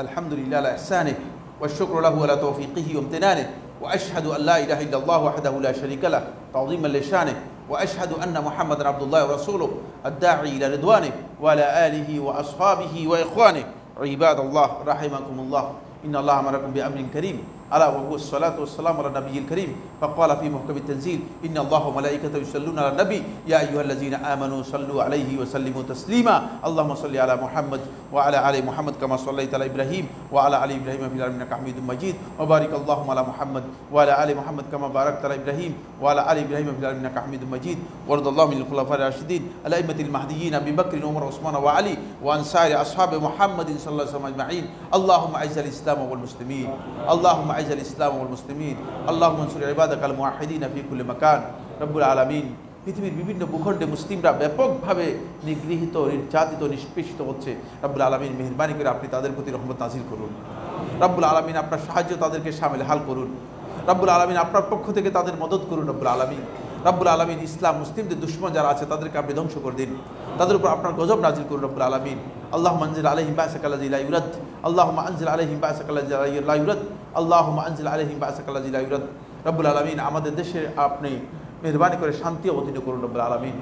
আলহামদুলিল্লাহ আলা ইহসানিহি ওয়া শুকরু লাহু আলা তাওফীকিহি ওয়া ইমতিনানিহি ওয়া আশহাদু আন লা ইলাহা ইল্লাল্লাহু ওয়াহদাহু লা শারীকা লাহু তা'যীমান লিশানিহি ওয়া আশহাদু আন্না মুহাম্মাদান আবদুল্লাহি ওয়া রাসূলুহু আদ-দাঈ ইলা রিদওয়ানিহি ওয়া আলা আলিহি ওয়া আসহাবিহি ওয়া ইখওয়ানিহি ইবাদাল্লাহ রাহিমাকুমুল্লাহ। ইন্নাল্লাহা আমারাকুম বিআমরিন কারীম আলা ওয়া হুয়া আসসালাতু ওয়াসসালামু আলা নাবিয়্যিল কারীম ফাকালা ফী মুহকামিত তানজিল ইন্নাল্লাহা ওয়া মালাইকাতাহু ইউসাল্লুনা আলান নবী ইয়া আইয়ুহাল্লাযীনা আমানু সাল্লু আলাইহি ওয়া সাল্লিমু তাসলিমা আল্লাহুম্মা সাল্লি আলা মুহাম্মাদ ওয়া আলা আলি মুহাম্মাদ কামা সাল্লাইতা আলা ইব্রাহিম ওয়া আলা আলি ইব্রাহিম ফিল আলামিন ইন্নাকা হামিদুম মাজিদ ওয়া বারিক আল্লাহুম্মা আলা মুহাম্মাদ ওয়া আলা আলি মুহাম্মাদ কামা বারাকতা আলা ইব্রাহিম ওয়া আলা আলি ইব্রাহিম ফিল আলামিন ইন্নাকা হামিদুম মাজিদ ওয়া রাদিয়াল্লাহু মিনাল খুলাফা'ir রাশিদিন আল আইম্মাতিল মাহদিয়্যিন আবী বকর ওমর ওসমান ওয়া আলী ওয়া আন সাইরি আসহাবি মুহাম্মাদিন সাল্লাল্লাহু আলাইহি ওয়া সাল্লাম আজমাইন। আল্লাহুম্মা আইজ্জিল ইসলাম ওয়াল মুসলিমিন, আল্লাহুম্মা আইজ্জিল ইসলাম ওয়াল মুসলিমিন, আল্লাহুম্মা আনসুর ইবাদাকাল মুওয়াহিদিন ফি কুল্লি মাকান। রব্বুল আলামিন, পৃথিবীর বিভিন্ন ভূখণ্ডে মুসলিমরা ব্যাপকভাবে নিগৃহীত, নির্যাতিত, নিষ্পেষিত হচ্ছে। রব্বুল আলামিন, মেহেরবানি করে আপনি তাদের প্রতি রহমত নাজিল করুন। রব্বুল আলামিন, আপনার সাহায্য তাদেরকে শামিল হাল করুন। রব্বুল আলামিন, আপনার পক্ষ থেকে তাদের মদত করুন। রব্বুল আলামিন, রব্বুল আলামিন, ইসলাম মুসলিমদের দুশমন যারা আছে তাদেরকে আপনি ধ্বংস করে দিন, তাদের উপর আপনার গজব নাজিল করুন। রব্বুল আলামিন, আল্লাহুম্মা আনজিল আলাইহিম বা'সাকাল্লাযী লা ইউরাদ, আল্লাহুম্মা আনজিল আলাইহিম বা'সাকাল্লাযী লা ইউরাদ, আল্লাহুম্মা আনজিল আলাইহিম বা'সাকাল্লাযী লা ইউরাদ। রব্বুল আলামিন, আমাদের দেশে আপনি মেহেরবানি করে শান্তি অবতীর্ণ করুন। রব্বুল আলামিন,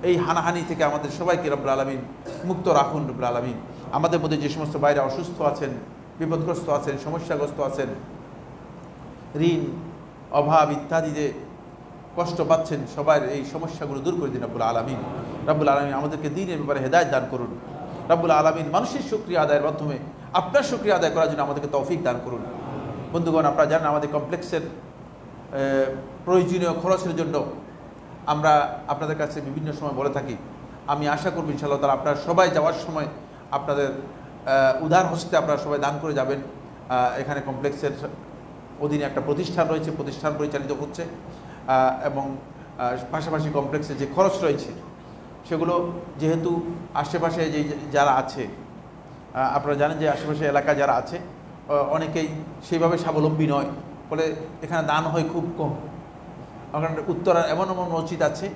এই হানাহানি থেকে আমাদের সবাইকে রব্বুল আলামিন মুক্ত রাখুন। রব্বুল আলামিন, আমাদের মধ্যে যে সমস্ত বাইরে অসুস্থ আছেন, বিপদগ্রস্ত আছেন, সমস্যাগ্রস্ত আছেন, ঋণ অভাব ইত্যাদিতে কষ্ট পাচ্ছেন, সবার এই সমস্যাগুলো দূর করে দিন রব্বুল আলামিন। রব্বুল আলামিন, আমাদেরকে দ্বীনের ব্যাপারে হেদায়েত দান করুন। রব্বুল আলামিন, মানুষের শুকরিয়া আদায়ের মাধ্যমে আপনার শুকরিয়া আদায় করার জন্য আমাদেরকে তৌফিক দান করুন। বন্ধুগণ, আপনারা জানেন আমাদের কমপ্লেক্সের প্রয়োজনীয় খরচের জন্য আমরা আপনাদের কাছে বিভিন্ন সময় বলে থাকি। আমি আশা করব ইনশাআল্লাহ তাআলা আপনারা সবাই যাওয়ার সময় আপনাদের উদার হস্তে আপনারা সবাই দান করে যাবেন। এখানে কমপ্লেক্সের অধীনে একটা প্রতিষ্ঠান রয়েছে, প্রতিষ্ঠান পরিচালিত হচ্ছে, এবং পাশাপাশি কমপ্লেক্সে যে খরচ রয়েছে সেগুলো যেহেতু আশেপাশে যে যারা আছে, আপনারা জানেন যে আশেপাশে এলাকা যারা আছে অনেকেই সেইভাবে স্বাবলম্বী নয়, ফলে এখানে দান হয় খুব কম। ওখানে উত্তরার এমন এমন মসজিদ আছে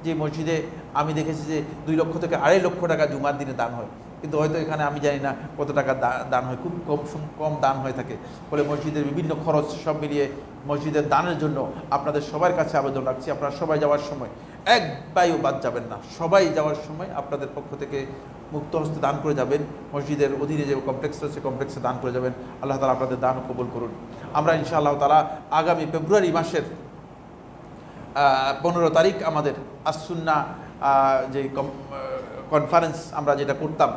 যে মসজিদে আমি দেখেছি যে 2 লক্ষ থেকে 2.5 লক্ষ টাকা জুমার দিনে দান হয়, কিন্তু হয়তো এখানে আমি জানি না কত টাকা দান হয়, খুব কম দান হয়ে থাকে। ফলে মসজিদের বিভিন্ন খরচ সব মিলিয়ে মসজিদের দানের জন্য আপনাদের সবার কাছে আবেদন রাখছি, আপনারা সবাই যাওয়ার সময় এক পাইও বাদ যাবেন না। সবাই যাওয়ার সময় আপনাদের পক্ষ থেকে মুক্ত হস্তে দান করে যাবেন। মসজিদের অধীনে যে কমপ্লেক্স রয়েছে কমপ্লেক্সে দান করে যাবেন। আল্লাহ তাআলা আপনাদের দান কবুল করুন। আমরা ইনশাআল্লাহ তাআলা আগামী ফেব্রুয়ারি মাসের 15 তারিখ আমাদের আসসুন্নাহ যে কনফারেন্স আমরা যেটা করতাম,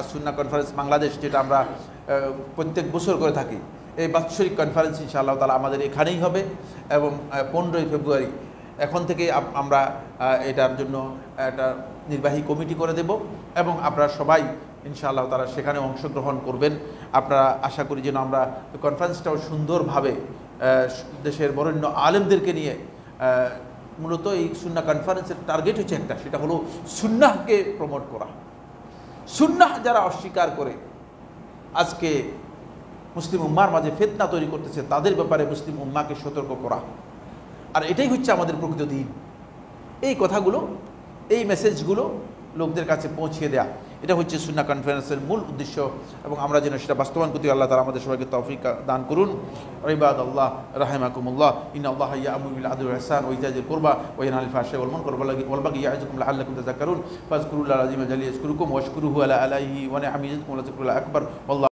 আসসুন্নাহ কনফারেন্স বাংলাদেশ, যেটা আমরা প্রত্যেক বছর করে থাকি, এই বাৎসরিক কনফারেন্স ইনশাআল্লাহ তাআলা আমাদের এখানেই হবে এবং 15 ফেব্রুয়ারি এখন থেকে আমরা এটার জন্য একটা নির্বাহী কমিটি করে দেব এবং আপনারা সবাই ইনশাআল্লাহ তাআলা সেখানে অংশগ্রহণ করবেন। আপনারা আশা করি যেন আমরা কনফারেন্সটাও সুন্দরভাবে দেশের বরেণ্য আলেমদেরকে নিয়ে, মূলত এই সুন্নাহ কনফারেন্সের টার্গেট হচ্ছে একটা, সেটা হলো সুন্নাহকে প্রমোট করা। সুন্নাহ যারা অস্বীকার করে আজকে মুসলিম উম্মার মাঝে ফিতনা তৈরি করতেছে, তাদের ব্যাপারে মুসলিম উম্মাকে সতর্ক করা। আর এটাই হচ্ছে আমাদের প্রকৃত দ্বীন। এই কথাগুলো, এই মেসেজগুলো লোকদের কাছে পৌঁছিয়ে দেয়া, এটা হচ্ছে সুন্নাহ কনফারেন্সের মূল উদ্দেশ্য এবং আমরা যেন সেটা বাস্তবায়ন করতে আল্লাহ তাআলা আমাদের সবাইকে তৌফিক দান করুন। ইবাদাল্লাহ রাহিমাকুমুল্লাহ, ইন্নাল্লাহা ইয়া'মুরু বিল আদলি ওয়াল ইহসান ওয়া ইতা'জিল কুরবা ওয়া ইয়ানহা আনিল ফাহশাই ওয়াল মুনকার ওয়াল বাগই ইয়া'iযুকুম লাআল্লাকুম তাযাক্কারুন ফাযকুরুল্লাহal আযীম জাল্লা ইয়াযকুরুকুম ওয়াশকুরুহু আলা আলাইহি ওয়া নি'আমিহি ইয়াজিদকুম ওয়া লাযিকরুল্লাহি আকবার।